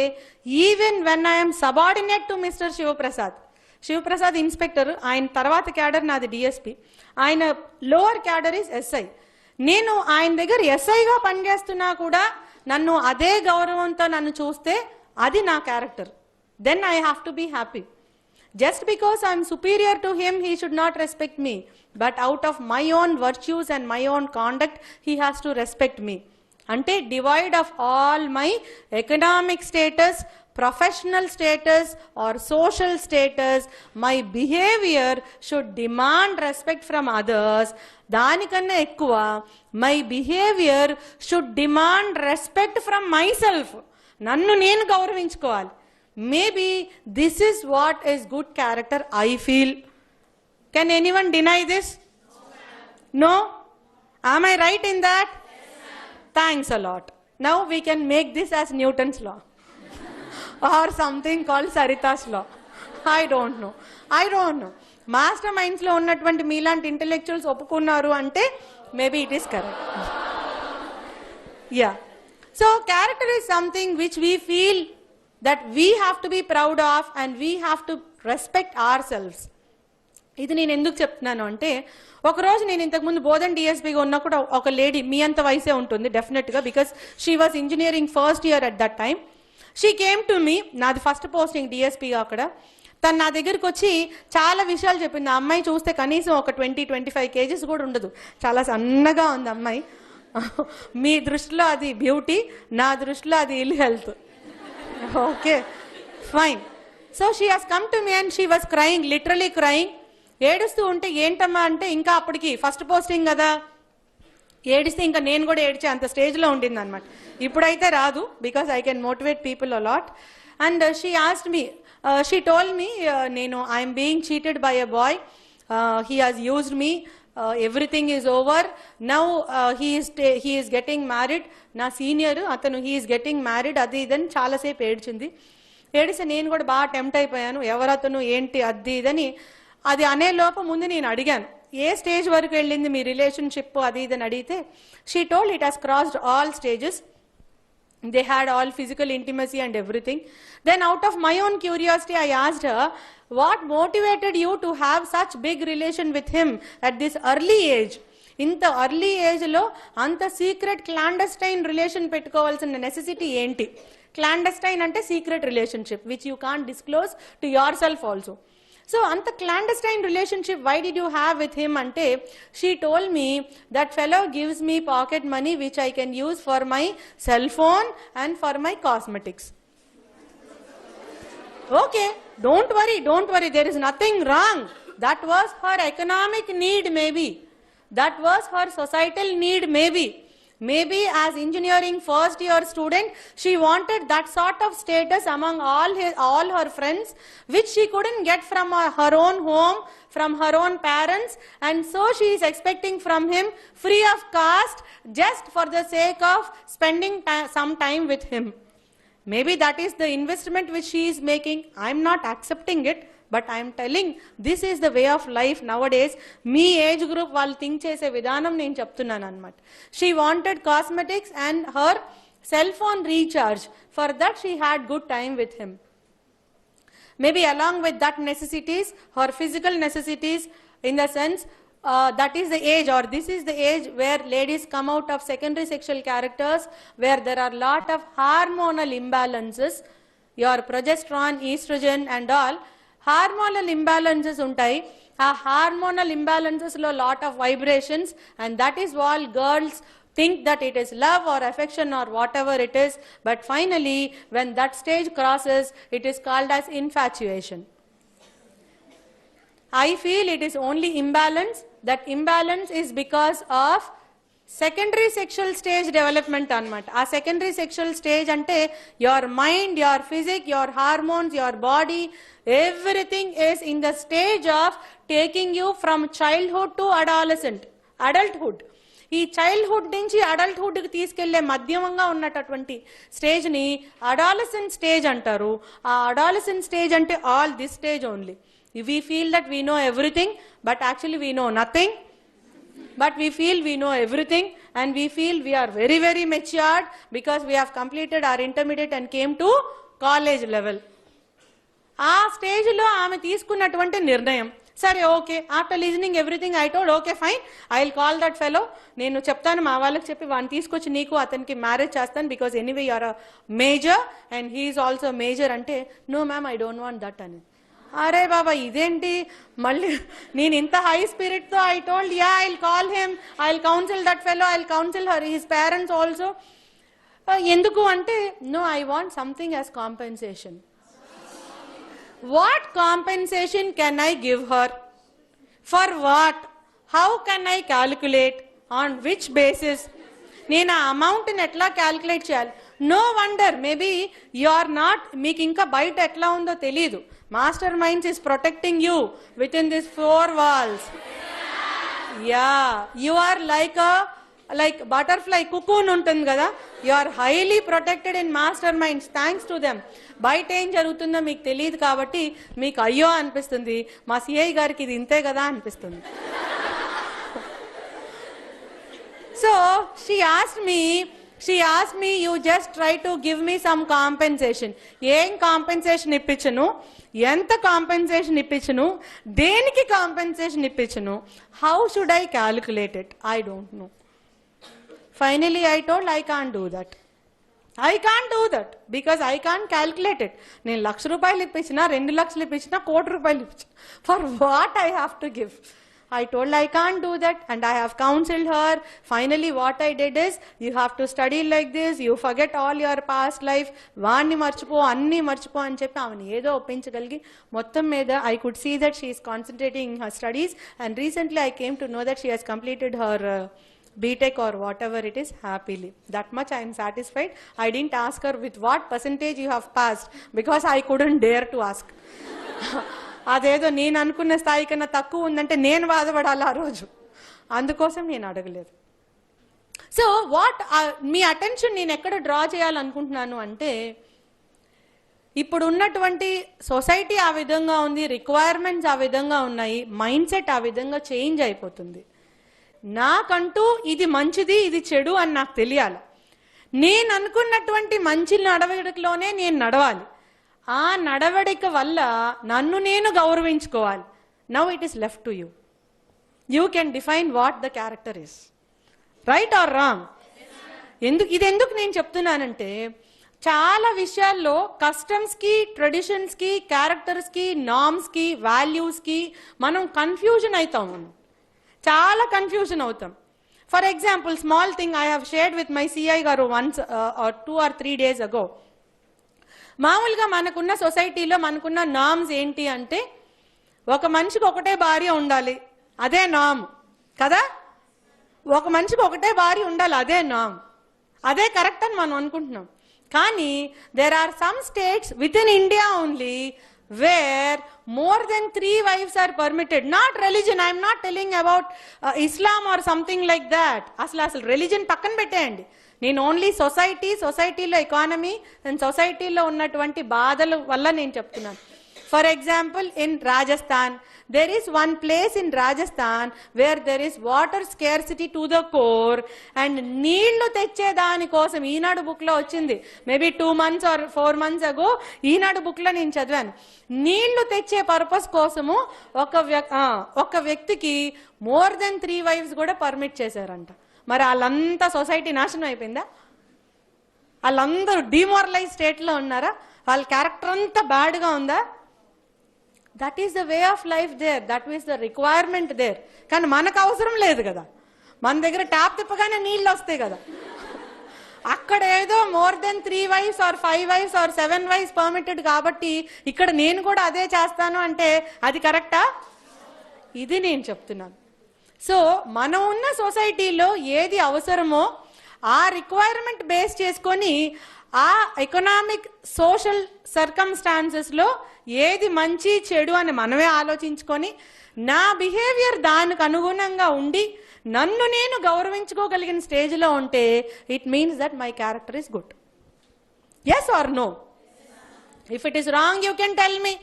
even when I'm subordinate to mister Shivaprasad inspector, ఆయన తర్వాత క్యాడర్ నాది డిఎస్పి, ఆయన లోవర్ క్యాడర్ ఇస్ ఎస్ఐ. నేను ఆయన దగ్గర ఎస్ఐగా పనిచేస్తున్నా కూడా నన్ను అదే గౌరవంతో నన్ను చూస్తే అది నా character. Then I have to be happy. Just because I am superior to him, he should not respect me. But out of my own virtues and my own conduct, he has to respect me. Ante divide of all my economic status, professional status or social status, my behavior should demand respect from others. Danikanna ekkuva my behavior should demand respect from myself. Nannu nenu gauravinchukovali. Maybe this is what is good character, I feel. Can anyone deny this? No? Am I right in that? Thanks a lot. Now we can make this as Newton's law or something called Sarita's law. I don't know. Master minds lo unnatvanti meelanti intellectuals oppukunnaru ante maybe it is correct. Yeah. So character is something which we feel that we have to be proud of and we have to respect ourselves. ఇది నేను ఎందుకు చెప్తున్నాను అంటే, ఒకరోజు నేను ఇంతకుముందు బోధన్ డిఎస్పీగా ఉన్నా కూడా ఒక లేడీ మీ అంత వయసే ఉంటుంది డెఫినెట్గా, because she was engineering first year at that time. She came to me, నాది ఫస్ట్ పోస్టింగ్ డిఎస్పీగా అక్కడ. తను నా దగ్గరికి వచ్చి చాలా విషయాలు చెప్పింది. ఆ అమ్మాయి చూస్తే కనీసం ఒక 20-25 kgs కూడా ఉండదు, చాలా సన్నగా ఉంది అమ్మాయి. మీ దృష్టిలో అది బ్యూటీ, నా దృష్టిలో అది ill health. Okay, fine. So she has come to me and she was crying, literally crying. ఏడుస్తూ ఉంటే ఏంటమ్మా అంటే, ఇంకా అప్పటికి ఫస్ట్ పోస్టింగ్ కదా, ఏడిస్తే ఇంకా నేను కూడా ఏడ్చే అంత స్టేజ్లో ఉండింది అనమాట. ఇప్పుడైతే రాదు, because I can motivate people a lot. And she asked me, she told me, నేను I'm being cheated by a boy, he has used me, everything is over now, he is getting married. నా సీనియర్ అతను, he is getting married, అది ఇదని చాలాసేపు ఏడ్చింది. ఏడిస్తే నేను కూడా బాగా టెంప్ట్ అయిపోయాను, ఎవరతను ఏంటి అది ఇదని. అది అనే లోప ముందు నేను అడిగాను, ఏ స్టేజ్ వరకు వెళ్ళింది మీ రిలేషన్షిప్ అది ఇది అని అడిగితే she told it has crossed all stages. They had all physical intimacy and everything. Then out of my own curiosity, I asked her, what motivated you to have such big relation with him at this early age? ఇంత ఎర్లీ ఏజ్లో అంత సీక్రెట్ క్లాండస్టైన్ రిలేషన్ పెట్టుకోవాల్సిన నెసెసిటీ ఏంటి? క్లాండస్టైన్ అంటే secret relationship which you can't disclose to your self also. So అంత clandestine relationship why did you have with him అంటే she told me that fellow gives me pocket money which I can use for my cell phone and for my cosmetics. Okay, don't worry, there is nothing wrong. That was her economic need maybe. That was her societal need maybe. Maybe as engineering first year student, she wanted that sort of status among all her friends, which she couldn't get from her own home, from her own parents, and so she is expecting from him free of cost just for the sake of spending some time with him. Maybe that is the investment which she is making. I am not accepting it, but I am telling this is the way of life nowadays. Me age group వాళ్ళు థింక్ చేసే విధానం నేను చెప్తున్నాను అన్నమాట. She wanted cosmetics and her cell phone recharge. For that she had good time with him. Maybe along with that necessities, her physical necessities, in the sense that is the age, or this is the age where ladies come out of secondary sexual characters, where there are lot of hormonal imbalances, your progesterone, estrogen and all hormonal imbalances ఉంటాయి. ఆ హార్మోనల్ ఇంబ్యాలెన్సెస్ లో lot of vibrations, and that is wall girls think that it is love or affection or whatever it is, but finally when that stage crosses, it is called as infatuation. I feel it is only imbalance. That imbalance is because of secondary sexual stage development anamata. A secondary sexual stage ante your mind, your physics, your hormones, your body, everything is in the stage of taking you from childhood to adulthood. ఈ చైల్డ్హుడ్ నుంచి అడల్ట్హుడ్కి తీసుకెళ్లే మధ్యమంగా ఉన్నటువంటి స్టేజ్ని అడాలసెంట్ స్టేజ్ అంటారు. ఆ అడాలసెంట్ స్టేజ్ అంటే all this stage only. We feel that we know everything, but actually we know nothing. But we feel we know everything, and we feel we are very, very matured because we have completed our intermediate and came to college level. ఆ స్టేజ్లో ఆమె తీసుకున్నటువంటి నిర్ణయం, సరే okay, after listening everything I told okay fine, I will call that fellow. నేను చెప్తాను మా వాళ్ళకి చెప్పి వాడిని తీసుకొచ్చి నీకు అతనికి మ్యారేజ్ చేస్తాను, because anyway you are a major and he is also major అంటే, no ma'am I don't want that అని. అరే బాబా ఇదేంటి మళ్ళీ నేను ఇంత హై స్పిరిట్ తో I told yeah I will call him, I will counsel that fellow, I will counsel her his parents also. ఎందుకు అంటే, no I want something as compensation. What compensation can I give her? For what? How can I calculate? On which basis? నేను ఆ అమౌంట్ని ఎట్లా క్యాల్కులేట్ చేయాలి? No wonder maybe you are not, మీకు ఇంకా బయట ఎట్లా ఉందో తెలీదు. Master Minds is protecting you within this 4 walls. Yeah you are like butterfly cocoon ఉంటుంది కదా, you are highly protected in Master Minds thanks to them. బయట ఏం జరుగుతుందో మీకు తెలియదు కాబట్టి మీకు అయ్యో అనిపిస్తుంది, మా సిఐ గారికి ఇది ఇంతే కదా అనిపిస్తుంది. So she asked me you just try to give me some compensation. ఏం కాంపెన్సేషన్ ఇప్పించను, ఎంత కాంపెన్సేషన్ ఇప్పించను, దేనికి కాంపెన్సేషన్ ఇప్పించను, how should I calculate it, I don't know. Finally, I told I can't do that. I can't do that because I can't calculate it. నేను 1,00,000 రూపాయలు ఇప్పించినా, 2 లక్షలు ఇప్పించినా, 1,00,00,000 రూపాయలు ఇప్పించినా, for what I have to give? I told I can't do that, and I have counseled her. Finally, what I did is, you have to study like this, you forget all your past life, వాణ్ణి మర్చిపో, అన్ని మర్చిపో అని చెప్పి ఆమెను ఏదో ఒప్పించగలిగి మొత్తం మీద I could see that she is concentrating in her studies, and recently I came to know that she has completed her BTech or whatever it is happily. That much I am satisfied. I didn't ask her with what percentage you have passed because I couldn't dare to ask. అదేదో నేను అనుకున్న స్థాయి కన్నా తక్కువ ఉందంటే నేను బాధపడాలి ఆ రోజు, అందుకోసం నేను అడగలేదు. సో వాట్ మీ అటెన్షన్ నేను ఎక్కడ డ్రా చేయాలనుకుంటున్నాను అంటే, ఇప్పుడు ఉన్నటువంటి సొసైటీ ఆ విధంగా ఉంది, రిక్వైర్మెంట్స్ ఆ విధంగా ఉన్నాయి, మైండ్ సెట్ ఆ విధంగా చేంజ్ అయిపోతుంది. నాకంటూ ఇది మంచిది ఇది చెడు అని నాకు తెలియాలి. నేను అనుకున్నటువంటి మంచి నడవడికలోనే నేను నడవాలి. ఆ నడవడిక వల్ల నన్ను నేను గౌరవించుకోవాలి. Now it is left to you. You can define what the character is, right or wrong. ఎందుకు నేను చెప్తున్నానంటే, చాలా విషయాల్లో కస్టమ్స్కి, ట్రెడిషన్స్కి, క్యారెక్టర్స్కి, నార్మ్స్కి, వాల్యూస్కి మనం కన్ఫ్యూజన్ అవుతాం. చాలా కన్ఫ్యూజన్ అవుతాం. For example, small thing I have shared with my CI గారు వన్స్ 2 or 3 days ago. మామూలుగా మనకున్న సొసైటీలో మనకున్న నార్మ్స్ ఏంటి అంటే, ఒక మనిషికి ఒకటే భార్య ఉండాలి, అదే నార్మ్ కదా. ఒక మనిషికి ఒకటే భార్య ఉండాలి, అదే నార్మ్, అదే కరెక్ట్ అని మనం అనుకుంటున్నాం. కానీ there are some states within India only where more than 3 wives are permitted. Not religion, I am not telling about Islam or something like that. అసలు religion పక్కన పెట్టేయండి. నేను ఓన్లీ సొసైటీలో ఎకానమీ అండ్ సొసైటీలో ఉన్నటువంటి బాధల వల్ల నేను చెప్తున్నాను. For example, in Rajasthan there is one place in Rajasthan where there is water scarcity to the core, and నీళ్లు తెచ్చే దాని కోసం ఈనాడు బుక్ లో వచ్చింది, maybe 2 months or 4 months ago Eenadu book లో నేను చదివాను. నీళ్లు తెచ్చే పర్పస్ కోసము ఒక వ్యక్తికి more than 3 wives కూడా పర్మిట్ చేశారంట. మరి వాళ్ళంతా సొసైటీ నాశనం అయిపోయిందా? వాళ్ళందరూ డిమోరలైజ్ స్టేట్ లో ఉన్నారా? వాళ్ళ క్యారెక్టర్ అంతా బ్యాడ్ గా ఉందా? That is the way of life there, that is the requirement there. కానీ మనకు అవసరం లేదు కదా, మన దగ్గర ట్యాప్ తిప్పగానే నీళ్ళు వస్తాయి కదా. అక్కడ ఏదో more than 3 wives or 5 wives or 7 wives permitted కాబట్టి ఇక్కడ నేను కూడా అదే చేస్తాను అంటే అది కరెక్టా? ఇది నేను చెప్తున్నాను. సో మనం ఉన్న సొసైటీలో ఏది అవసరమో ఆ రిక్వైర్మెంట్ బేస్ చేసుకొని, ఆ ఎకనామిక్ సోషల్ సర్కమ్స్టాన్సెస్లో ఏది మంచి చెడు అని మనమే ఆలోచించుకొని, నా బిహేవియర్ దానికి అనుగుణంగా ఉండి నన్ను నేను గౌరవించుకోగలిగిన స్టేజ్లో ఉంటే it means that my character is good. Yes or no? If it is wrong you can tell me.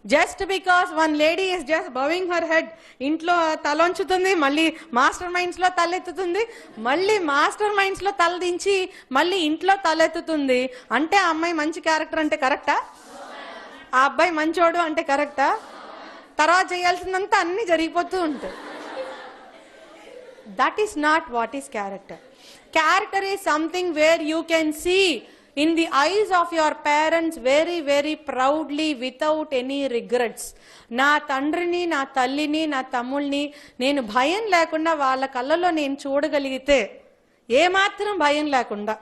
Just because one lady is just bowing her head, ఇంట్లో తలొంచుతుంది, మళ్ళీ మాస్టర్ మైండ్స్లో తలెత్తుతుంది, మళ్ళీ మాస్టర్ మైండ్స్లో తల దించి మళ్ళీ ఇంట్లో తలెత్తుతుంది అంటే ఆ అమ్మాయి మంచి క్యారెక్టర్ అంటే కరెక్టా? ఆ అబ్బాయి మంచోడు అంటే కరెక్టా? తర్వాత చేయాల్సిందంతా అన్ని జరిగిపోతూ ఉంటాయి. That is not what is character. Character is something where you can see in the eyes of your parents very very proudly without any regrets. నా తండ్రిని, నా తల్లిని, నా తమ్ముల్ని నేను భయం లేకుండా వాళ్ళ కళ్ళలో నేను చూడగలిగితే, ఏమాత్రం భయం లేకుండా,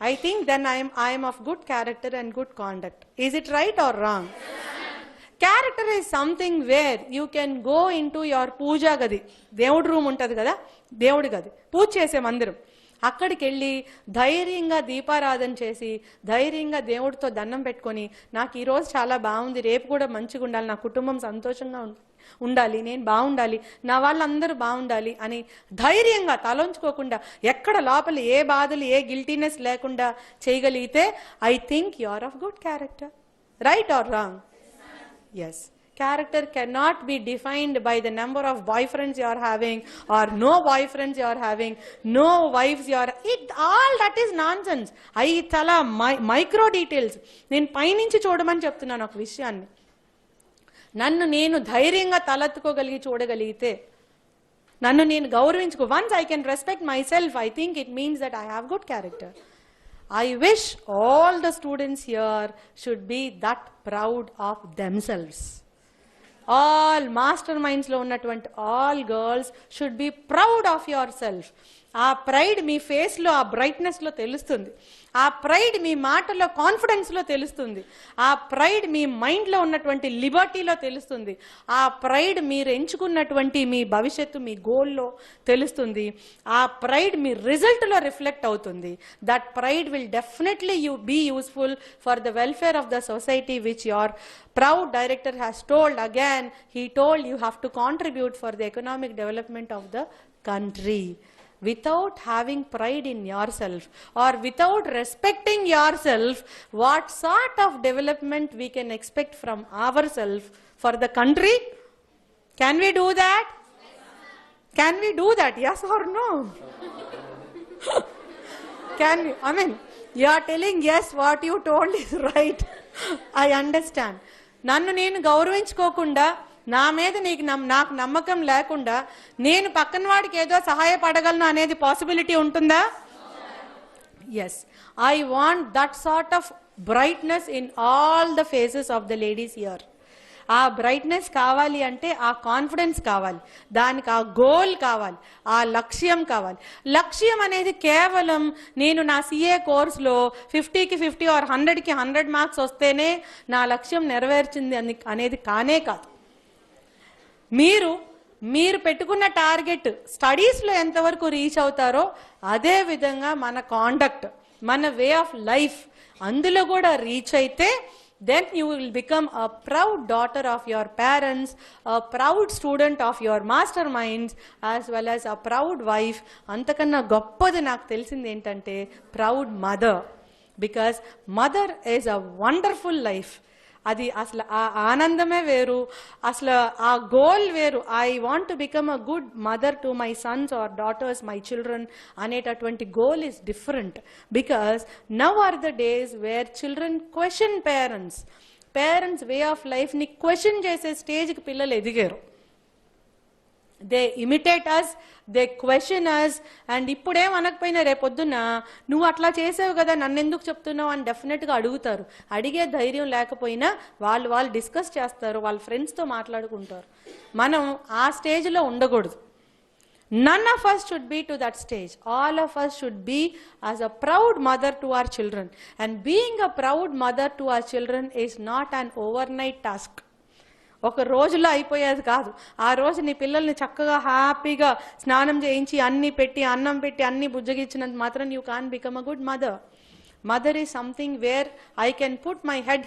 I think then I am of good character and good conduct. Is it right or wrong? Character is something where you can go into your పూజా గది, దేవుడి రూమ్ ఉంటుంది కదా, దేవుడి గది, పూజ చేసే మందిరం, అక్కడికి వెళ్ళి ధైర్యంగా దీపారాధన చేసి ధైర్యంగా దేవుడితో దండం పెట్టుకొని, నాకు ఈరోజు చాలా బాగుంది, రేపు కూడా మంచిగా ఉండాలి, నా కుటుంబం సంతోషంగా ఉండాలి, నేను బాగుండాలి, నా వాళ్ళందరూ బాగుండాలి అని ధైర్యంగా తలంచుకోకుండా, ఎక్కడ లోపల ఏ బాధలు ఏ గిల్టీనెస్ లేకుండా చేయగలిగితే I think you are of good character. Right or wrong? Yes. Character cannot be defined by the number of boyfriends you are having or no boyfriends you are having, no wives you are, it all that is nonsense. చాలా మైక్రో డీటెయిల్స్ నేను పైనుంచి చూడమని చెప్తున్నాను ఒక విషయాన్ని. నన్ను నేను ధైర్యంగా తలెత్తుకోగలిగి చూడగలిగితే, నన్ను నేను గౌరవించుకో, once I can respect my self, I think it means that I have good character. I wish all the students here should be that proud of themselves. All master minds lo unnatvanti all girls should be proud of yourself. ఆ ప్రైడ్ మీ ఫేస్ లో, ఆ బ్రైట్నెస్ లో తెలుస్తుంది. ఆ ప్రైడ్ మీ మాటలో, కాన్ఫిడెన్స్ లో తెలుస్తుంది. ఆ ప్రైడ్ మీ మైండ్ లో ఉన్నటువంటి లిబర్టీలో తెలుస్తుంది. ఆ ప్రైడ్ మీరు ఎంచుకున్నటువంటి మీ భవిష్యత్తు, మీ గోల్లో తెలుస్తుంది. ఆ ప్రైడ్ మీ రిజల్ట్ లో రిఫ్లెక్ట్ అవుతుంది. That pride will definitely be useful for the welfare of the society which your proud director has told. Again he told you have to contribute for the economic development of the country. without having pride in yourself or without respecting yourself, what sort of development we can expect from ourselves for the country? Can we do that? Can we do that? Yes or no? Can we? I mean, you are telling yes, what you told is right. I understand. నన్ను నేను గౌరవించుకోకుండా, నా మీద నాకు నమ్మకం లేకుండా నేను పక్కన వాడికి ఏదో సహాయపడగలను అనేది పాసిబిలిటీ ఉంటుందా? Yes, I want that sort of brightness in all the faces of the ladies here. ఆ బ్రైట్నెస్ కావాలి అంటే ఆ కాన్ఫిడెన్స్ కావాలి, దానికి ఆ గోల్ కావాలి, ఆ లక్ష్యం కావాలి. లక్ష్యం అనేది కేవలం నేను నా సిఏ కోర్సులో 50కి 50 ఆర్ 100కి 100 మార్క్స్ వస్తేనే నా లక్ష్యం నెరవేర్చింది అనేది కానే కాదు. మీరు పెట్టుకున్న టార్గెట్ స్టడీస్లో ఎంతవరకు రీచ్ అవుతారో అదే విధంగా మన కాండక్ట్, మన వే ఆఫ్ లైఫ్ అందులో కూడా రీచ్ అయితే then you will become a proud daughter of your parents, a proud student of your masterminds, as well as a proud wife. అంతకన్నా గొప్పది నాకు తెలిసింది ఏంటంటే proud mother, because mother is a wonderful life. అది అసలు ఆ ఆనందమే వేరు, అసలు ఆ గోల్ వేరు. I want to become a good mother to my sons or daughters, my children అనేటటువంటి goal is different. Because now are the days where children question parents way of లైఫ్ని క్వశ్చన్ చేసే స్టేజ్కి పిల్లలు ఎదిగారు. They imitate us, they question us. And ఇప్పుడేం అనకపోయినా రేపొద్దున నువ్వు అట్లా చేసావు కదా నన్ను ఎందుకు చెప్తున్నావు అని డెఫినెట్గా అడుగుతారు. అడిగే ధైర్యం లేకపోయినా వాళ్ళు డిస్కస్ చేస్తారు, వాళ్ళ ఫ్రెండ్స్తో మాట్లాడుకుంటారు. మనం ఆ స్టేజ్లో ఉండకూడదు. None of us should be to that stage. All of us should be as a proud mother to our children. And being a proud mother to our children is not an overnight task. ఒక రోజులో అయిపోయేది కాదు. ఆ రోజు నీ పిల్లల్ని చక్కగా హ్యాపీగా స్నానం చేయించి అన్ని పెట్టి అన్నం పెట్టి అన్ని బుజ్జగిచ్చినంత మాత్రం you can become a good mother. Mother is something where I can put my head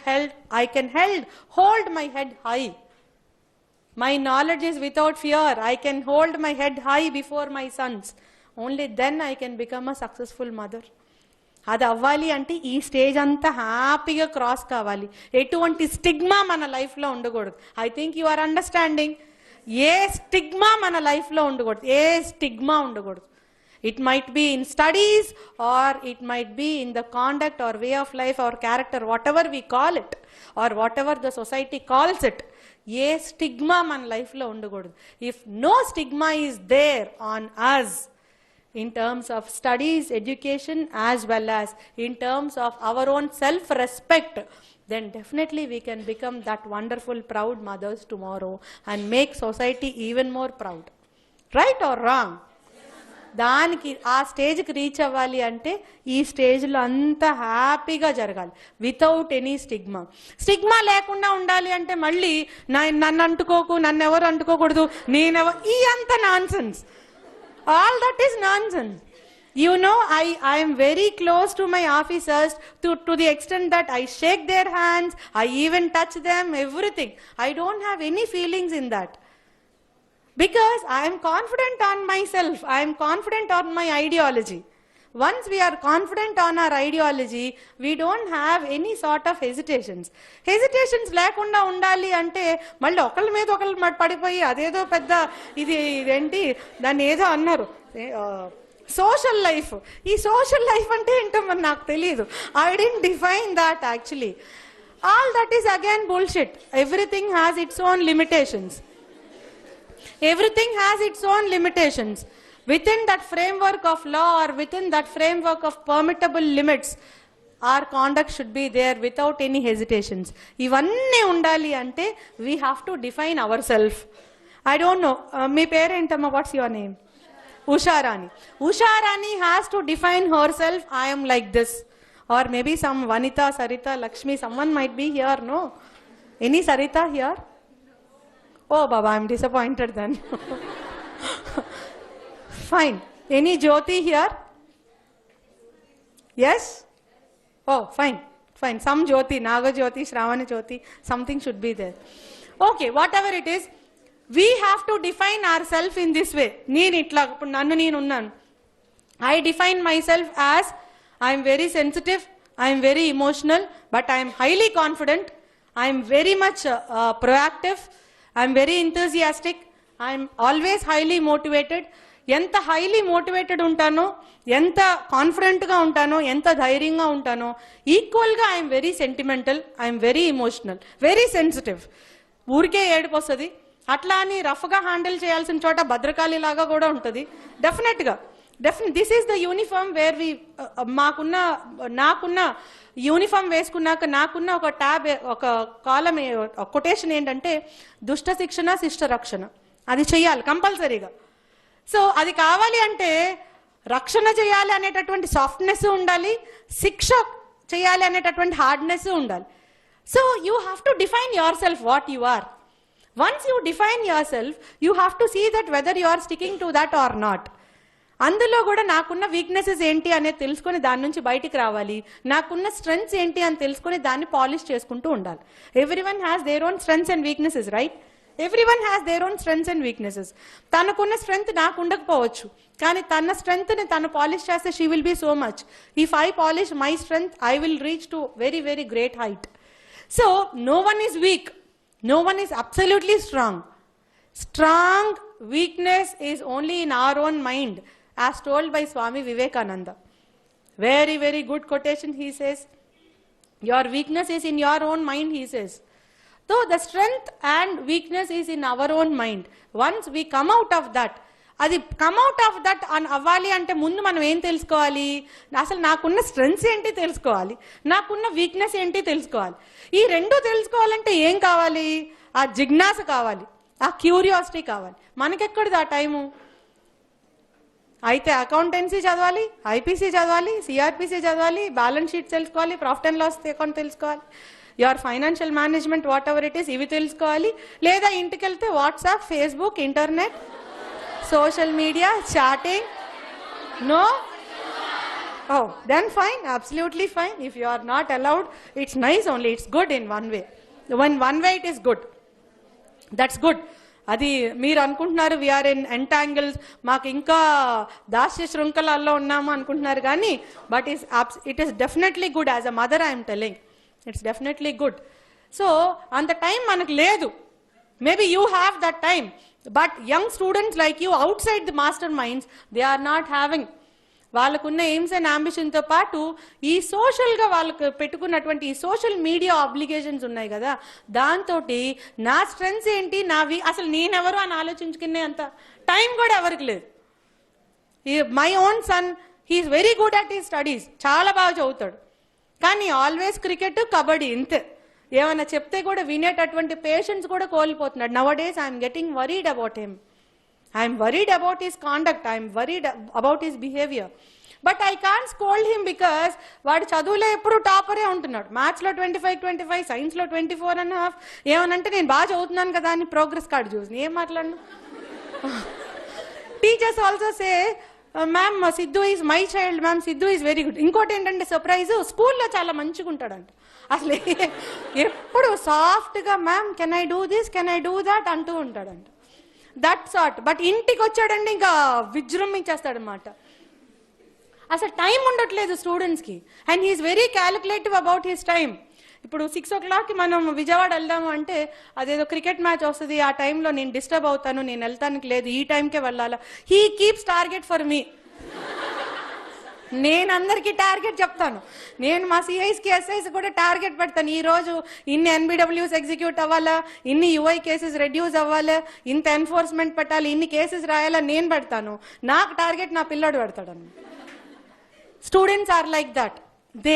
hold my head high. My knowledge is without fear. I can hold my head high before my sons. Only then I can become a successful mother. అది అవ్వాలి అంటే ఈ స్టేజ్ అంతా హ్యాపీగా క్రాస్ కావాలి. ఎటువంటి స్టిగ్మా మన లైఫ్లో ఉండకూడదు. I think you are understanding. ఏ స్టిగ్మా మన లైఫ్లో ఉండకూడదు, ఏ స్టిగ్మా ఉండకూడదు. It might be in studies or it might be in the conduct or way of life or character, whatever we call it or whatever the society calls it. ఏ స్టిగ్మా మన లైఫ్లో ఉండకూడదు. If no stigma is there on us in terms of studies, education, as well as in terms of our own self-respect, then definitely we can become that wonderful, proud mothers tomorrow and make society even more proud. Right or wrong? దానికి ఆ స్టేజ్కి రీచ్ అవ్వాలి అంటే ఈ స్టేజ్లో అంతా హ్యాపీగా జరగాలి, వితౌట్ ఎనీ స్టిగ్మా లేకుండా ఉండాలి అంటే మళ్ళీ నన్ను అంటుకోకు, నన్ను ఎవరు అంటుకోకూడదు, ఈ అంత nonsense. All that is nonsense. You know, I am very close to my officers to the extent that I shake their hands, I even touch them, everything. I don't have any feelings in that. Because I am confident on myself, I am confident on my ideology. Once we are confident on our ideology, we don't have any sort of hesitations. Hesitations లేకుండా ఉండాలి అంటే మళ్ళీ ఒకళ్ళ మీద ఒకళ్ళు పడిపోయి అదేదో పెద్ద ఇదేంటి దాన్ని ఏదో అన్నారు సోషల్ లైఫ్. ఈ సోషల్ లైఫ్ అంటే ఏంటో మరి నాకు తెలియదు. I don't define that actually. All that is again bullshit. Everything has its own limitations. Everything has its own limitations. Within that framework of law or within that framework of permittable limits, our conduct should be there without any hesitations. Ivanni undali ante we have to define ourselves. I don't know, me parentama, what's your name? Usha Rani. Usha Rani has to define herself. I am like this. Or maybe some Vanita, Sarita, Lakshmi, someone might be here, no? Any Sarita here? Oh Baba, I am disappointed then. Fine. Any Jyoti here? Yes? Oh, fine. Some Jyoti, Naga Jyoti, Shravana Jyoti, something should be there. Okay, whatever it is, we have to define ourselves in this way. Neen itla, nannu neen unnanu. I define myself as I am very sensitive, I am very emotional, but I am highly confident, I am very much proactive, I am very enthusiastic, I am always highly motivated. ఎంత హైలీ మోటివేటెడ్ ఉంటానో, ఎంత కాన్ఫిడెంట్గా ఉంటానో, ఎంత ధైర్యంగా ఉంటానో, ఈక్వల్గా I'm very sentimental, I'm very emotional, very sensitive. ఊరికే ఏడుపు వస్తుంది. అట్లా అని రఫ్గా హ్యాండిల్ చేయాల్సిన చోట భద్రకాళి లాగా కూడా ఉంటుంది. డెఫినెట్గా this is the uniform where we నాకున్న యూనిఫామ్ వేసుకున్నాక నాకున్న ఒక ట్యాబ్, ఒక కాలం, కొటేషన్ ఏంటంటే దుష్ట శిక్షణ శిష్ట రక్షణ. అది చెయ్యాలి కంపల్సరీగా. సో అది కావాలి అంటే రక్షణ చేయాలి అనేటటువంటి సాఫ్ట్నెస్ ఉండాలి, శిక్ష చేయాలి అనేటటువంటి హార్డ్నెస్ ఉండాలి. So you have to define yourself what you are. Once you define yourself, you have to see that whether you are sticking to that or not. అందులో కూడా నాకున్న వీక్నెసెస్ ఏంటి అనేది తెలుసుకొని దాని నుంచి బయటికి రావాలి, నాకున్న స్ట్రెంగ్స్ ఏంటి అని తెలుసుకొని దాన్ని పాలిష్ చేసుకుంటూ ఉండాలి. Everyone has their own strengths and weaknesses, right? Everyone has their own strengths and weaknesses. తనకున్న స్ట్రెంగ్త్ నాకు ఉండకపోవచ్చు, కానీ తన స్ట్రెంగ్త్ని తను పాలిష్ చేస్తే she will be so much. If I polish my strength, I will reach to very very great height. So no one is weak, no one is absolutely strong. Strong weakness is only in our own mind, as told by Swami Vivekananda. Very very good quotation. He says, your weakness is in your own mind, he says. So the strength and weakness is in our own mind. Once we come out of that, అది కమ్ అవుట్ ఆఫ్ దట్ అని అవ్వాలి అంటే ముందు మనం ఏం తెలుసుకోవాలి? అసలు నాకున్న స్ట్రెంగ్స్ ఏంటి తెలుసుకోవాలి, నాకున్న వీక్నెస్ ఏంటి తెలుసుకోవాలి. ఈ రెండు తెలుసుకోవాలంటే ఏం కావాలి? ఆ జిజ్ఞాస కావాలి, ఆ క్యూరియాసిటీ కావాలి. మనకెక్కడిది ఆ టైము? అయితే అకౌంటెన్సీ చదవాలి, ఐపీసీ చదవాలి, సిఆర్పిసి చదవాలి, బ్యాలెన్స్ షీట్ తెలుసుకోవాలి, ప్రాఫిట్ అండ్ లాస్ అకౌంట్ తెలుసుకోవాలి, your financial management whatever it is ఇవి తెలుసుకోవాలి. లేదా ఇంటికి వెళ్తే WhatsApp, Facebook, internet, social media, chatting. No? Oh, then fine, absolutely fine. If you are not allowed, it's nice only, it's good in one way. When one way it is good, that's good. అది మీరు అనుకుంటున్నారు వీఆర్ ఇన్ ఎంటాంగిల్స్, మాకు ఇంకా దాస్య శృంఖలాల్లో ఉన్నాము అనుకుంటున్నారు, కానీ but it is definitely good. As a mother I'm telling, it's definitely good. So అంత టైం మనకు లేదు. Maybe you have that time, but young students like you outside the Master Minds, they are not having. వాళ్ళకున్న ఎయిమ్స్ అండ్ అంబిషన్తో పాటు ఈ సోషల్గా వాళ్ళకు పెట్టుకున్నటువంటి ఈ సోషల్ మీడియా ఆబ్లిగేషన్స్ ఉన్నాయి కదా, దాంతో నా స్ట్రెంగ్స్ ఏంటి, అసలు నేనెవరు అని ఆలోచించుకునే అంత టైం కూడా ఎవరికి లేదు. My own son, he's very good at he studies, చాలా బాగా చదువుతాడు, కానీ ఆల్వేస్ క్రికెట్, కబడ్డీ ఇంతే. ఏమైనా చెప్తే కూడా వినేటటువంటి పేషెన్స్ కూడా కోల్పోతున్నాడు. Nowadays I'm getting worried about him. I am worried about his conduct, I am worried about his behavior. But I can't scold him because వాడు చదువులో ఎప్పుడు టాపరే ఉంటున్నాడు. మ్యాథ్స్లో 25, సైన్స్లో 24.5. ఏమనంటే నేను బాగా చదువుతున్నాను కదా అని ప్రోగ్రెస్ కార్డు చూసి ఏం మాట్లాడను. Teachers also say, ma'am Siddhu is my child, ma'am Siddhu is very good. ఇంకోటి ఏంటంటే సర్ప్రైజ్, స్కూల్లో చాలా మంచిగా ఉంటాడంట. అసలు ఎప్పుడు సాఫ్ట్గా ma'am can I do this, can I do that అంటూ ఉంటాడంట. That sort. బట్ ఇంటికి వచ్చాడండి ఇంకా విజృంభించేస్తాడనమాట. అసలు టైం ఉండట్లేదు స్టూడెంట్స్కి, and he's very calculative about his time. ఇప్పుడు 6 o'clock మనం విజయవాడ వెళ్దాము అంటే అదేదో క్రికెట్ మ్యాచ్ వస్తుంది, ఆ టైంలో నేను డిస్టర్బ్ అవుతాను, నేను వెళ్తానికి లేదు, ఈ టైంకే వెళ్ళాలా. He keeps target for me. నేను అందరికీ టార్గెట్ చెప్తాను. నేను మా సిఐస్కి, ఎస్ఐస్ కూడా టార్గెట్ పెడతాను. ఈరోజు ఇన్ని ఎన్బిడబ్ల్యూస్ ఎగ్జిక్యూట్ అవ్వాలా, ఇన్ని యుఐ కేసెస్ రెడ్యూస్ అవ్వాలా, ఇంత ఎన్ఫోర్స్మెంట్ పెట్టాలి, ఇన్ని కేసెస్ రాయాలా నేను పెడతాను. నాకు టార్గెట్ నా పిల్లోడు పెడతాడని. Students are like that. They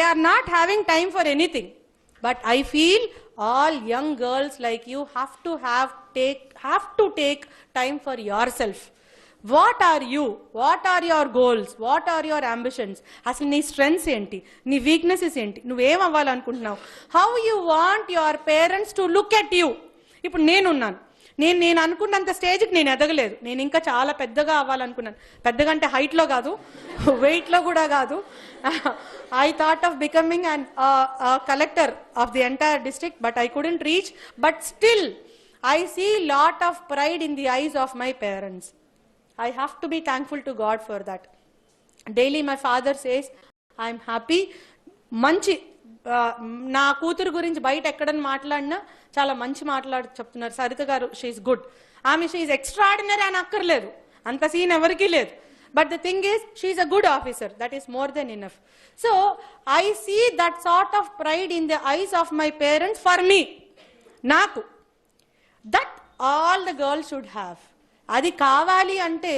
are not having time for anything. But I feel all young girls like you have to take time for yourself. What are you? What are your goals? What are your ambitions? అసలు నీ స్ట్రెంగ్స్ ఏంటి, నీ వీక్నెసెస్ ఏంటి, నువ్వేం అవ్వాలనుకుంటున్నావు? How you want your parents to look at you. ఇప్పుడు నేనున్నాను, నేను అనుకున్నంత స్టేజ్కి నేను ఎదగలేదు. నేను ఇంకా చాలా పెద్దగా అవ్వాలనుకున్నాను. పెద్దగా అంటే హైట్లో కాదు, వెయిట్లో కూడా కాదు. I thought of becoming and collector of the entire district, but I couldn't reach. But still I see lot of pride in the eyes of my parents. I have to be thankful to God for that. Daily my father says I'm happy. మంచి నా కూతురు గురించి బయట ఎక్కడని మాట్లాడినా చాలా మంచి చెప్తున్నారు. సరిత గారు షీఈస్ గుడ్, ఆమె షీఈస్ ఎక్స్ట్రాడినరీ అని అక్కర్లేదు, అంత సీన్ ఎవరికీ లేదు. But the thing is she's a good officer, that is more than enough. So I see that sort of pride in the eyes of my parents for me, నాకు. That all the girls should have. అది కావాలి అంటే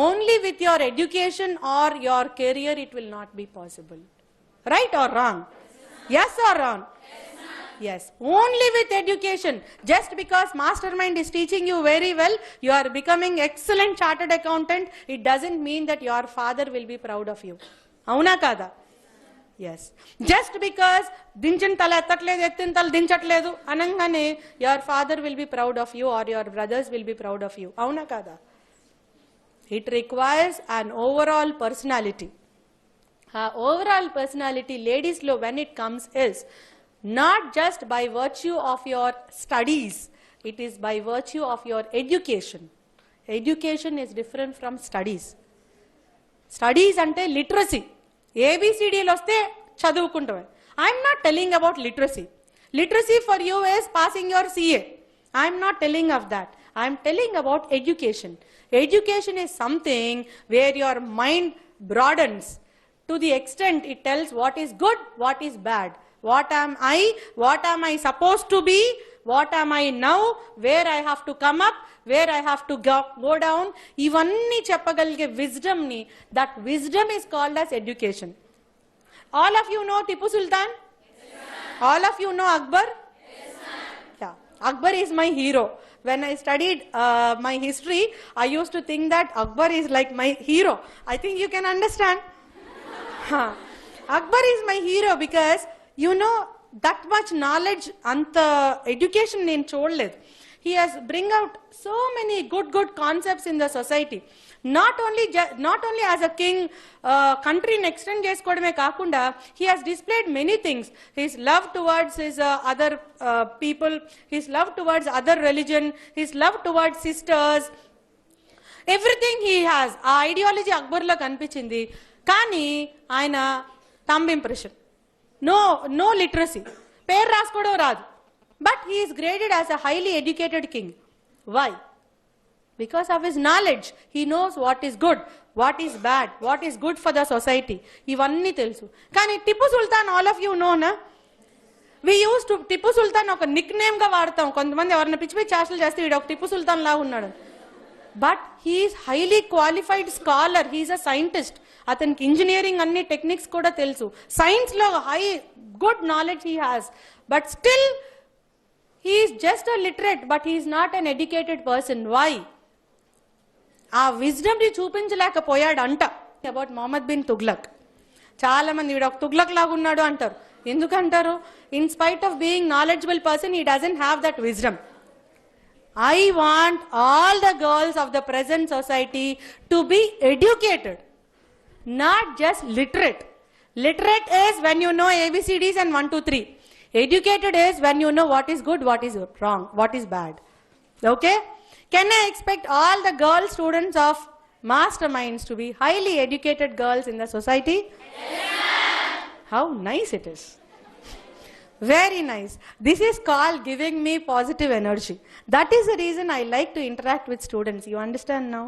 only with your education or your career it will not be possible. Right or wrong? Yes or wrong? Yes. Only with education. Just because mastermind is teaching you very well, you are becoming excellent chartered accountant, it doesn't mean that your father will be proud of you. Avuna kada? Yes. Just because dinchin tala ettatledu, ettin tala dinchatledu anangane your father will be proud of you or your brothers will be proud of you. Avuna kada? It requires an overall personality. Overall personality, ladies lo, when it comes, is not just by virtue of your studies, it is by virtue of your education. Education is different from studies. Studies ante literacy, ABCD lo oste chaduvukuntam. I am not telling about literacy. Literacy for you is passing your CA. I am not telling of that. I am telling about education. Education is something where your mind broadens to the extent it tells what is good, what is bad, what am I supposed to be, what am I now, where I have to come up, where I have to go down. Ivanni cheppagalige wisdom ni, that wisdom is called as education. All of you know Tipu Sultan? Yes, all of you know Akbar? Yes, yeah. Akbar is my hero. When I studied my history, I used to think that Akbar is like my hero. I think you can understand. Akbar is my hero because you know that much knowledge and education in chodledu. He has bring out so many good concepts in the society. Not only as a king, country extend chesukodame kaakunda, he has displayed many things. His love towards his other people, his love towards other religion, his love towards sisters, everything he has. ఆ ఐడియాలజీ అక్బర్లో కనిపించింది. కానీ ఆయన థంబ్ ఇంప్రెషన్, నో లిటరసీ, పేరు రాసుకోవడం రాదు. But he is graded as a highly educated king. Why? Because of his knowledge. He knows what is good, what is bad, what is good for the society, ఇవన్నీ తెలుసు. కానీ Tipu Sultan, all of you నోనా, we use to Tipu Sultan ఒక నిక్ నేమ్ గా వాడతాం. కొంతమంది ఎవరైనా పిచ్చి పిచ్చి చేష్టలు చేస్తే వీడు ఒక టిప్పు సుల్తాన్ లాగా ఉన్నాడు. But he is highly qualified scholar, he is a scientist. అతనికి ఇంజనీరింగ్ అన్ని టెక్నిక్స్ కూడా తెలుసు, సైన్స్ లో high good knowledge he has. But still he is just a literate, but he is not an educated person. Why? ఆ విజ్డమ్ ని చూపించలేకపోయాడు అంట. అబౌట్ మొహమ్మద్ బిన్ తుగ్లక్, చాలా మంది వీడు ఒక తుగ్లక్ లాగా ఉన్నాడు అంటారు. ఎందుకంటారు? In spite of being knowledgeable person, he doesn't have that wisdom. I want all the girls of the present society to be educated, not just literate. Literate is when you know ABCDs and 1, 2, 3. Educated is when you know what is good, what is wrong, what is bad. Okay? Can I expect all the girl students of masterminds to be highly educated girls in the society? Yes. How nice it is. Very nice. This is called giving me positive energy. That is the reason I like to interact with students. You understand now?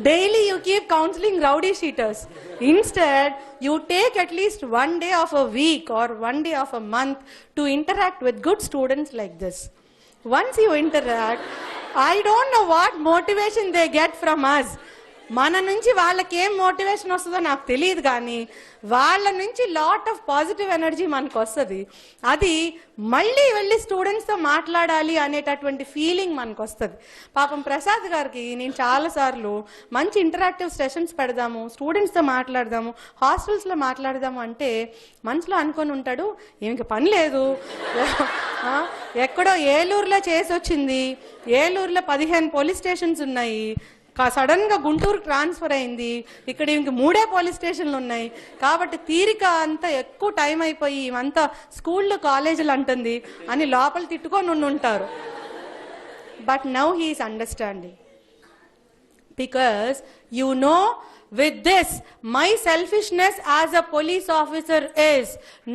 Daily you keep counseling rowdy sheeters. Instead, you take at least one day of a week or one day of a month to interact with good students like this. Once you interact, I don't know what motivation they get from us. మన నుంచి వాళ్ళకి ఏం మోటివేషన్ వస్తుందో నాకు తెలియదు, కానీ వాళ్ళ నుంచి లాట్ ఆఫ్ పాజిటివ్ ఎనర్జీ మనకు వస్తుంది. అది మళ్ళీ వెళ్ళి స్టూడెంట్స్తో మాట్లాడాలి అనేటటువంటి ఫీలింగ్ మనకు వస్తుంది. పాపం ప్రసాద్ గారికి నేను చాలాసార్లు మంచి ఇంటరాక్టివ్ సెషన్స్ పెడదాము, స్టూడెంట్స్తో మాట్లాడదాము, హాస్టల్స్లో మాట్లాడదాము అంటే మనసులో అనుకొని ఉంటాడు, ఏమికి పని లేదు, ఎక్కడో ఏలూరులో చేసి వచ్చింది, ఏలూరులో 15 పోలీస్ స్టేషన్స్ ఉన్నాయి, సడన్ గా గుంటూరు ట్రాన్స్ఫర్ అయింది, ఇక్కడ ఇంక 3 పోలీస్ స్టేషన్లు ఉన్నాయి, కాబట్టి తీరిక అంతా ఎక్కువ టైం అయిపోయి ఇవంతా స్కూళ్ళు కాలేజీలు అంటుంది అని లోపల తిట్టుకొని ఉంటారు. but now he is understanding. Because you know, with this, my selfishness as a police officer is,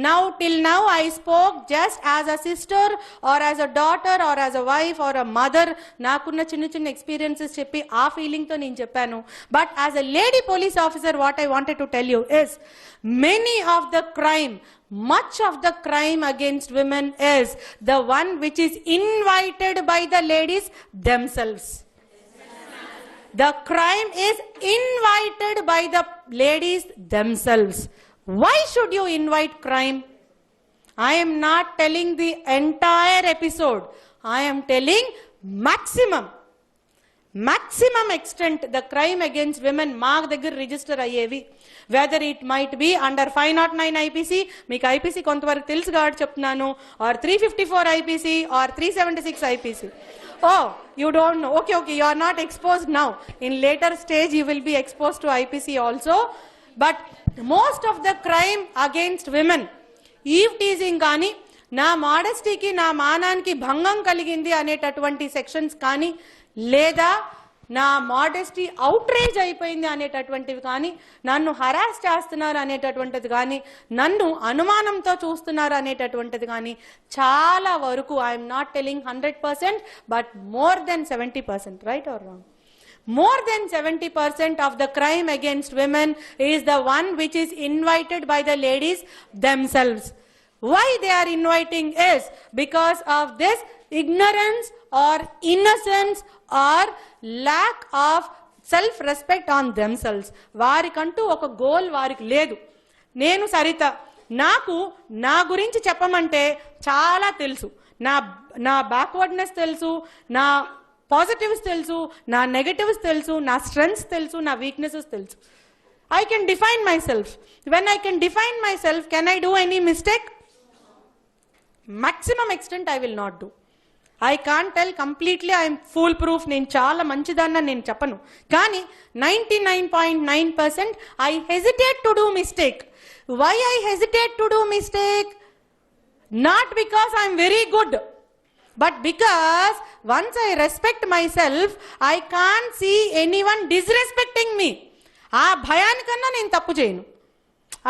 now till now I spoke just as a sister or as a daughter or as a wife or a mother. Nakunna chinna chinna experiences cheppi aa feeling tho nenu cheppanu. But as a lady police officer, what I wanted to tell you is, many of the crime, much of the crime against women is the one which is invited by the ladies themselves. The crime is invited by the ladies themselves. Why should you invite crime? I am not telling the entire episode. I am telling maximum extent the crime against women mark the register ayevi. Whether it might be under 509 IPC, meeku IPC kontavaraku telusu gaadu cheptunanu, or 354 IPC or 376 IPC. Oh, you don't know. Okay, you are not exposed now. In later stage, you will be exposed to IPC also. But most of the crime against women, eve teasing కానీ, నా మాడెస్టీకి నా మానానికి భంగం కలిగింది అనేటటువంటి సెక్షన్స్ కానీ, లేదా నా మాడెస్టీ అవుట్రేజ్ అయిపోయింది అనేటటువంటివి కానీ, నన్ను హరాస్ చేస్తున్నారు అనేటటువంటిది కానీ, నన్ను అనుమానంతో చూస్తున్నారు అనేటటువంటిది కానీ, చాలా వరకు I'm not telling 100%, but more than 70%, right or wrong? More than 70% of the crime against women is the one which is invited by the ladies themselves. Why they are inviting is because of this ignorance or innocence or lack of self-respect on themselves. వారికంటూ ఒక గోల్ వారికి లేదు. నేను సరిత, నాకు నా గురించి చెప్పమంటే చాలా తెలుసు. నా బ్యాక్వర్డ్నెస్ తెలుసు, నా పాజిటివ్స్ తెలుసు, నా నెగటివ్స్ తెలుసు, నా స్ట్రెంగ్స్ తెలుసు, నా వీక్నెసెస్ తెలుసు. I can define myself. When I can define myself, can I do any mistake? Maximum extent I will not do. I can't tell completely I am foolproof, నేను చాలా మంచిదాన్న నేను చెప్పను. కానీ 99.9% I hesitate to do mistake. Why I hesitate to do mistake? Not because I am very good, but because once I respect myself, I can't see anyone disrespecting me. ఆ భయానికన్నా నేను తప్పు చేయను.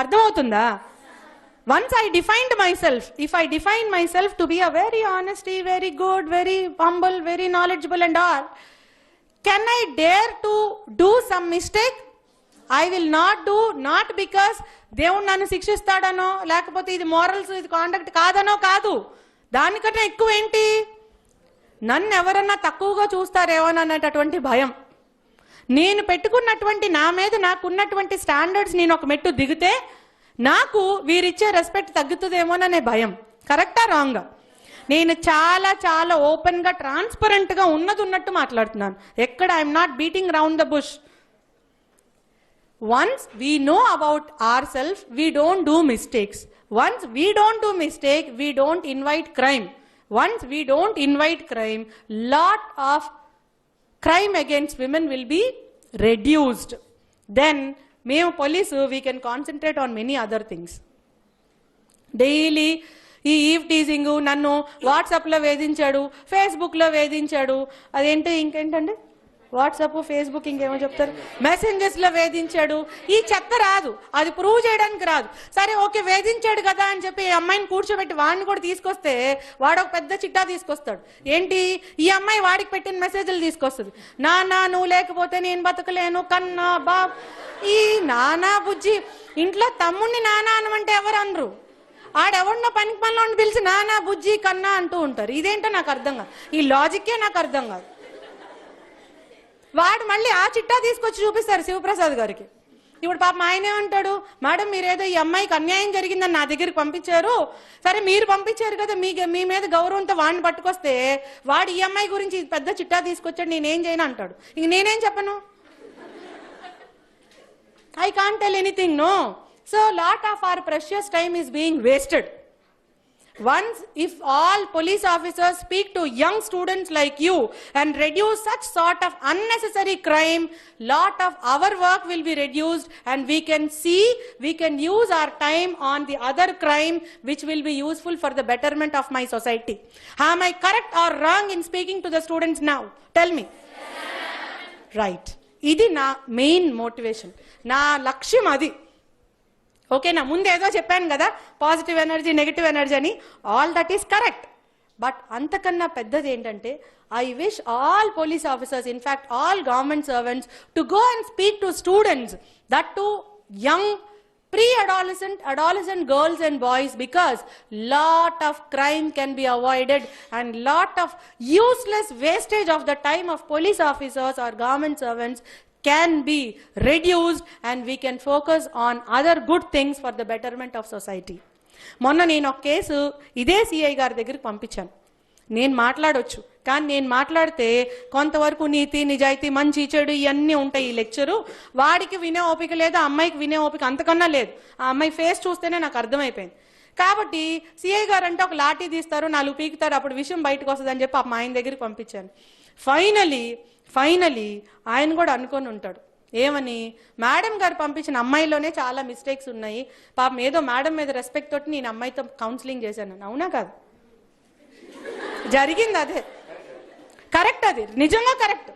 అర్థమవుతుందా? Once I defined myself, if I define myself to be a very honesty, very good, very humble, very knowledgeable and all, can I dare to do some mistake? I will not do, not because దేవుడు నన్ను శిక్షిస్తాడనో, లేకపోతే ఇది మోరల్స్, ఇది కాండక్ట్ కాదనో కాదు. దానికంటే ఎక్కువ ఏంటి, నన్ను ఎవరన్నా తక్కువగా చూస్తారేమోననేటటువంటి భయం. నేను పెట్టుకున్నటువంటి నా మీద నాకున్నటువంటి స్టాండర్డ్స్ నేను ఒక మెట్టు దిగితే నాకు వీరిచ్చే రెస్పెక్ట్ తగ్గుతుందేమోననే భయం. కరెక్టా రాంగా? నేను చాలా చాలా ఓపెన్ గా ట్రాన్స్పరెంట్ గా ఉన్నది ఉన్నట్టు మాట్లాడుతున్నాను. ఎక్కడ I'm not beating round the bush. Once we know about ourselves, we don't do mistakes. Once we don't do mistake, we don't invite crime. Once we don't invite crime, lot of crime against women will be reduced. Then మేము police we can concentrate on many other things. Daily ఈ ఈవ్ టీజింగ్, నన్ను వాట్సాప్లో వేధించాడు, ఫేస్బుక్లో వేధించాడు, అదేంటి ఇంకేంటండి వాట్సాప్ ఫేస్బుక్ ఇంకేమో చెప్తారు, మెసెంజర్స్లో వేధించాడు. ఈ చెత్త రాదు, అది ప్రూవ్ చేయడానికి రాదు. సరే ఓకే వేధించాడు కదా అని చెప్పి ఈ అమ్మాయిని కూర్చోబెట్టి వాడిని కూడా తీసుకొస్తే వాడు ఒక పెద్ద చిట్టా తీసుకొస్తాడు. ఏంటి, ఈ అమ్మాయి వాడికి పెట్టిన మెసేజ్లు తీసుకొస్తుంది. నానా నువ్వు లేకపోతే నేను బతకలేను, కన్నా బాబ్. ఈ నానా బుజ్జి, ఇంట్లో తమ్ముడిని నానా అనమంటే ఎవరు అనరు, ఆడెవడినో పనికి పనిలో పిలిచి నానా బుజ్జి కన్నా అంటూ ఉంటారు. ఇదేంటో నాకు అర్థం కాదు, ఈ లాజిక్కే నాకు అర్థం కాదు. వాడు మళ్ళీ ఆ చిట్టా తీసుకొచ్చి చూపిస్తారు శివప్రసాద్ గారికి. ఇప్పుడు పాపం ఆయన ఏమంటాడు, మేడం మీరేదో ఈ అమ్మాయికి అన్యాయం జరిగిందని నా దగ్గరికి పంపించారు, సరే మీరు పంపించారు కదా, మీ మీద గౌరవంతో వాడిని పట్టుకొస్తే వాడు ఈ అమ్మాయి గురించి పెద్ద చిట్టా తీసుకొచ్చాడు, నేనేం చేయను అంటాడు. ఇంక నేనేం చెప్పను? I can't tell anything, no. So lot of our precious time is being wasted. Once, if all police officers speak to young students like you and reduce such sort of unnecessary crime, lot of our work will be reduced, and we can use our time on the other crime which will be useful for the betterment of my society. Am I correct or wrong in speaking to the students now? Tell me. Right. ఇది నా మెయిన్ మోటివేషన్, నా లక్ష్యం అది. ఓకేనా? ముందు ఏదో చెప్పాను కదా, పాజిటివ్ ఎనర్జీ నెగిటివ్ ఎనర్జీ అని. All that is correct. But అంతకన్నా పెద్దది ఏంటంటే, I wish all police officers, in fact all government servants, to go and speak to students, that to young pre-adolescent girls and boys, because lot of crime can be avoided and lot of useless wastage of the time of police officers or government servants can be reduced, and we can focus on other good things for the betterment of society. మొన్న నేను ఒక కేసు ఇదే సిఐ గారి దగ్గరికి పంపించాను. నేను మాట్లాడొచ్చు, కానీ నేను మాట్లాడితే కొంతవరకు నీతి నిజాయితీ మంచి చెడు ఇవన్నీ ఉంటాయి. ఈ లెక్చరు వాడికి వినే ఓపిక లేదు, ఆ అమ్మాయికి వినే ఓపిక అంతకన్నా లేదు. ఆ అమ్మాయి ఫేస్ చూస్తేనే నాకు అర్థమైపోయింది. కాబట్టి సిఐ గారు అంటే ఒక లాఠీ తీస్తారు, 4 పీకుతారు, అప్పుడు విషయం బయటకు వస్తుంది అని చెప్పి ఆయన దగ్గరికి పంపించాను. ఫైనలీ ఆయన కూడా అనుకొని ఉంటాడు ఏమని, మేడం గారు పంపించిన అమ్మాయిలోనే చాలా మిస్టేక్స్ ఉన్నాయి, పాపం ఏదో మేడం మీద రెస్పెక్ట్ తోటి నేను అమ్మాయితో కౌన్సిలింగ్ చేశాను. అవునా కాదు? జరిగింది అదే, కరెక్ట్, అది నిజంగా correct.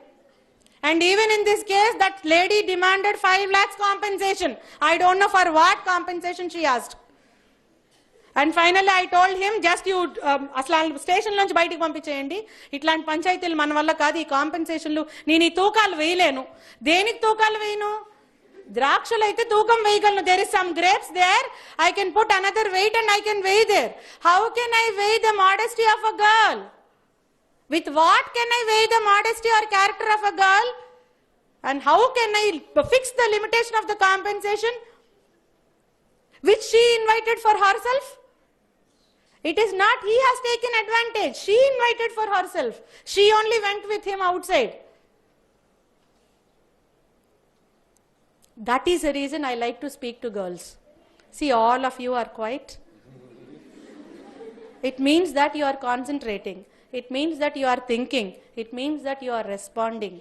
And even in this case, that lady demanded 5 lakhs compensation. I don't know for what compensation she asked. And finally I told him, just you అసలు స్టేషన్ నుంచి బయటికి పంపించేయండి, ఇట్లాంటి పంచాయతీలు మన వల్ల కాదు, ఈ కాంపెన్సేషన్లు నేను ఈ తూకాలు వేయలేను. దేనికి తూకాలు వేయను? ద్రాక్షలు అయితే తూకం వేయగలను. there is some grapes there, I can put another weight and I can weigh there. How can I weigh the modesty of a girl? With what can I weigh the modesty or character of a girl? And how can I fix the limitation of the compensation which she invited for herself? It is not he has taken advantage, she invited for herself. She only went with him outside. That is the reason I like to speak to girls. See, all of you are quiet. It means that you are concentrating. It means that you are thinking. It means that you are responding.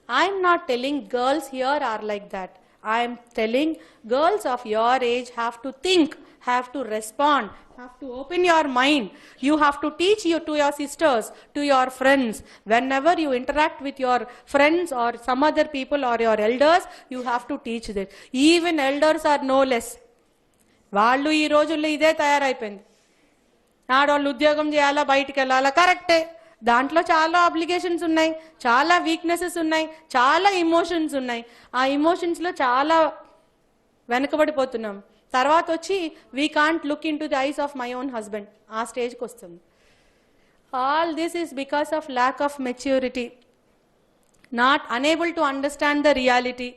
I am not telling girls here are like that. I am telling girls of your age have to think, have to respond, have to open your mind. You have to teach to your sisters, to your friends. Whenever you interact with your friends or some other people or your elders, you have to teach them. Even elders are no less. వాళ్ళు ఈ రోజుల్లో ఇదే తయారైపోయింది. ఆడవాళ్ళు ఉద్యోగం చేయాలా, బయటికి వెళ్ళాలా, కరెక్టే. దాంట్లో చాలా అప్లికేషన్స్ ఉన్నాయి, చాలా వీక్నెసెస్ ఉన్నాయి, చాలా ఇమోషన్స్ ఉన్నాయి. ఆ ఇమోషన్స్లో చాలా వెనకబడిపోతున్నాం. తర్వాత వచ్చి we can't look into the eyes of my own husband, ఆ స్టేజ్కి వస్తుంది. All this is because of lack of maturity, not unable to understand the reality.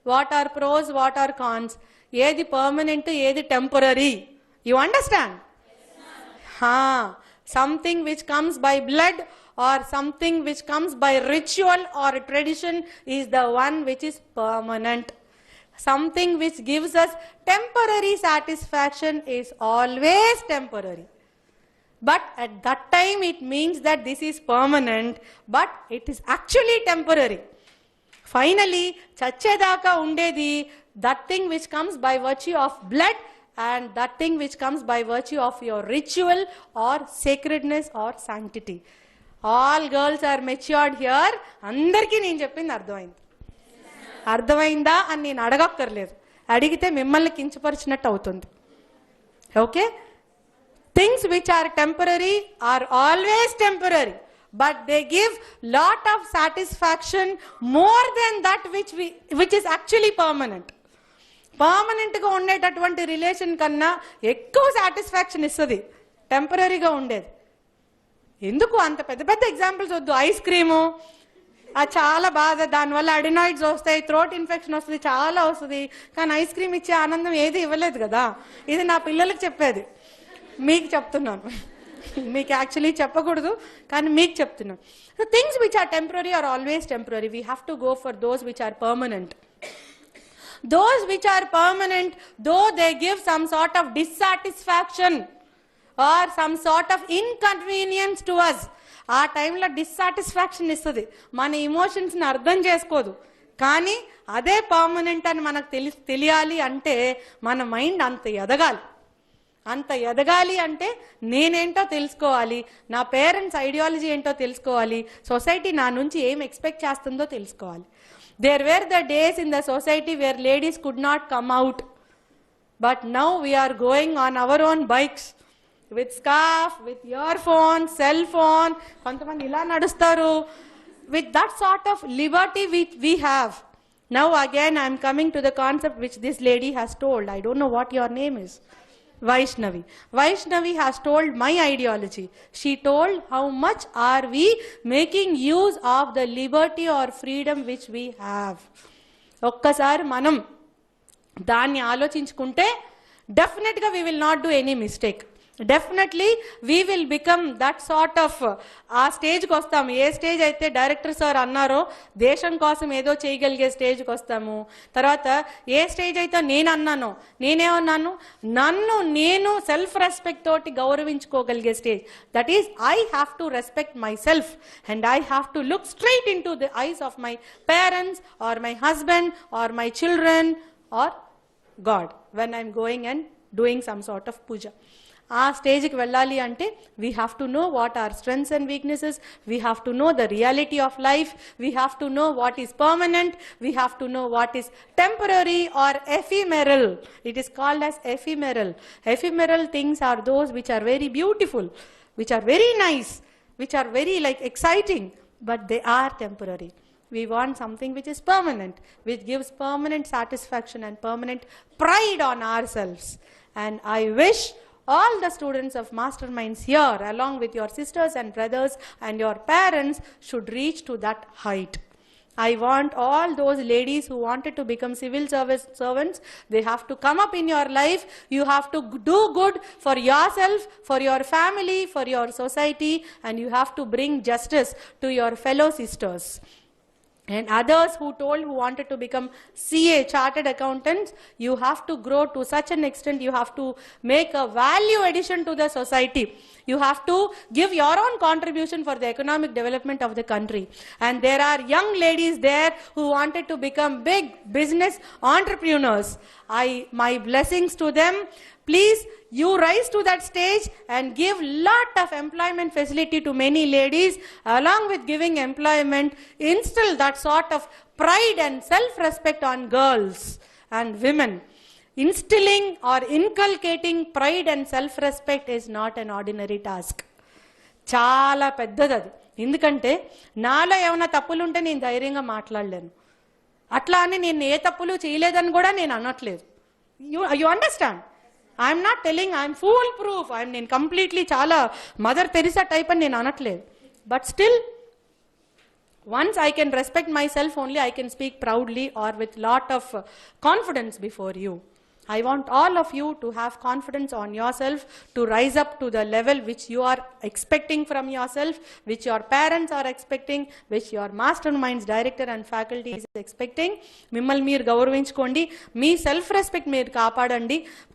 What are pros, what are cons, ఏది పర్మనెంట్, ఏది temporary. You understand? Something which comes by blood or something which comes by ritual or tradition is the one which is permanent. Something which gives us temporary satisfaction is always temporary. But at that time it means that this is permanent, but it is actually temporary. Finally, chachedaka undedi, that thing which comes by virtue of blood, and that thing which comes by virtue of your ritual or sacredness or sanctity. All girls are matured here. అందరికీ నేను చెప్పింది అర్థమైంది. అర్థమైందా అని నేను అడగక్కర్లేదు, అడిగితే మిమ్మల్ని కించపరిచినట్టు అవుతుంది. Okay? Things which are temporary are always temporary, but they give lot of satisfaction more than that which is actually permanent. పర్మనెంట్గా ఉండేటటువంటి రిలేషన్ కన్నా ఎక్కువ సాటిస్ఫాక్షన్ ఇస్తుంది టెంపరీగా ఉండేది. ఎందుకు అంత పెద్ద పెద్ద ఎగ్జాంపుల్స్ వద్దు. ఐస్ క్రీము అది చాలా బాధ, దానివల్ల అడినాయిడ్స్ వస్తాయి, థ్రోట్ ఇన్ఫెక్షన్ వస్తుంది, చాలా వస్తుంది. కానీ ఐస్ క్రీమ్ ఇచ్చే ఆనందం ఏది ఇవ్వలేదు కదా. ఇది నా పిల్లలకు చెప్పేది, మీకు చెప్తున్నాను. మీకు యాక్చువల్లీ చెప్పకూడదు, కానీ మీకు చెప్తున్నాను. So things which are temporary are always temporary. We have to go for those which are permanent. Those which are permanent, though they give some sort of dissatisfaction, or some sort of inconvenience to us. ఆ టైంలో డిస్సాటిస్ఫాక్షన్ ఇస్తుంది, మన ఇమోషన్స్ని అర్థం చేసుకోదు. కానీ అదే పర్మనెంట్ అని మనకు తెలియాలి అంటే మన మైండ్ అంత ఎదగాలి అంటే నేనేంటో తెలుసుకోవాలి, నా పేరెంట్స్ ఐడియాలజీ ఏంటో తెలుసుకోవాలి, సొసైటీ నా నుంచి ఏం ఎక్స్పెక్ట్ చేస్తుందో తెలుసుకోవాలి. There were the days in the society where ladies could not come out, but now we're going on our own bikes with scarf, with earphone, cell phone, కొంతమంది ఇలా నడుస్తారు. With that sort of liberty which we have. Now again I am coming to the concept which this lady has told. I don't know what your name is. Vaishnavi. Vaishnavi has told my ideology. She told how much are we making use of the liberty or freedom which we have. ఒక్కసారి మనం దాన్ని ఆలోచించుకుంటే డెఫినెట్గా we will not do any mistake. Definitely we will become that sort of, ఆ స్టేజ్కి వస్తాము. ఏ స్టేజ్ అయితే డైరెక్టర్ సార్ అన్నారో దేశం కోసం ఏదో చేయగలిగే స్టేజ్కి వస్తాము. తర్వాత ఏ స్టేజ్ అయితే నేనేమన్నాను, నన్ను నేను సెల్ఫ్ రెస్పెక్ట్ తోటి గౌరవించుకోగలిగే stage. That is I have to respect my self and I have to look straight into the eyes of my parents or my husband or my children or god when I'm going and doing some sort of puja. ఆ స్టేజ్కి వెళ్ళాలి అంటే we have to know what are strengths and weaknesses, we have to know the reality of life, we have to know what is permanent, we have to know what is temporary or ephemeral. It is called as ephemeral. Ephemeral things are those which are very beautiful, which are very nice, which are very like exciting, but they are temporary. We want something which is permanent, which gives permanent satisfaction and permanent pride on ourselves. And I wish all the students of Masterminds here, along with your sisters and brothers and your parents, should reach to that height. I want all those ladies who wanted to become civil service servants, they have to come up in your life. You have to do good for yourself, for your family, for your society, and you have to bring justice to your fellow sisters. And others who wanted to become CA, chartered accountants, you have to grow to such an extent, you have to make a value addition to the society. You have to give your own contribution for the economic development of the country. And there are young ladies there who wanted to become big business entrepreneurs. My blessings to them. Please, you rise to that stage and give lot of employment facility to many ladies. Along with giving employment, instill that sort of pride and self-respect on girls and women. Instilling or inculcating pride and self-respect is not an ordinary task. చాలా పెద్దది అది. ఎందుకంటే నాలో ఏమైనా తప్పులు ఉంటే నేను ధైర్యంగా మాట్లాడలేను. అట్లా అని నేను ఏ తప్పులు చేయలేదని కూడా నేను అనట్లేదు. You understand? I'm not telling I'm full proof, నేను కంప్లీట్లీ చాలా మదర్ తెరిసా టైప్ అని నేను అనట్లేదు. But still once I can respect myself only, I can speak proudly or with lot of confidence before you. I want all of you to have confidence on yourself, to rise up to the level which you are expecting from yourself, which your parents are expecting, which your Masterminds director and faculty is expecting. మిమ్మల్ని మీరు గౌరవించుకోండి, మీ సెల్ఫ్ రెస్పెక్ట్ మీరు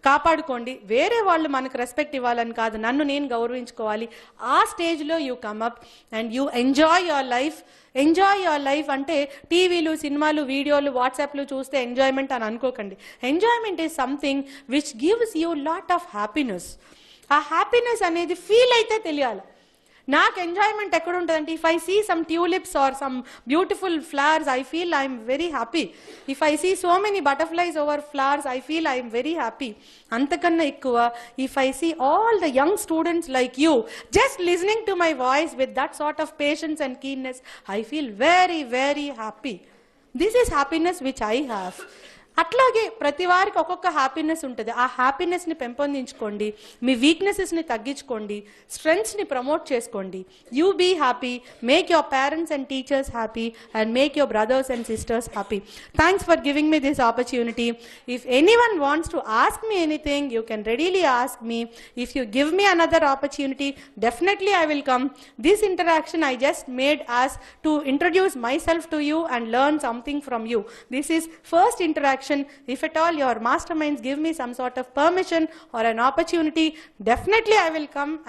కాపాడుకోండి. వేరే వాళ్ళు మనకు రెస్పెక్ట్ ఇవ్వాలని కాదు, నన్ను నేను గౌరవించుకోవాలి. ఆ స్టేజ్లో you come up and you enjoy your life. Enjoy your life అంటే టీవీలు, సినిమాలు, వీడియోలు, వాట్సాప్లు చూస్తే ఎంజాయ్మెంట్ అని అనుకోకండి. Enjoyment is something which gives you lot of happiness. ఆ హ్యాపీనెస్ అనేది ఫీల్ అయితే తెలియాలి. నాకు ఎంజాయ్మెంట్ ఎక్కడ ఉంటుందంటే, if I see some tulips or some beautiful flowers, I feel I'm very happy. If I see so many butterflies over flowers, I feel I'm very happy. అంతకన్నా ఎక్కువ if I see all the young students like you just listening to my voice with that sort of patience and keenness, I feel very very happy. This is happiness which I have. అట్లాగే ప్రతి వారికి ఒక్కొక్క హ్యాపీనెస్ ఉంటుంది. ఆ హ్యాపీనెస్ని పెంపొందించుకోండి, మీ వీక్నెసెస్ని తగ్గించుకోండి, స్ట్రెంగ్స్ని ప్రమోట్ చేసుకోండి. You be happy, make your parents and teachers happy and make your brothers and sisters happy. Thanks for giving me this opportunity. If anyone wants to ask me anything, you can readily ask me. If you give me another opportunity, definitely I will come. This interaction I just made as to introduce myself to you and learn something from you. This is first interaction introduction. If at all your masterminds give me some sort of permission or an opportunity, definitely I will come.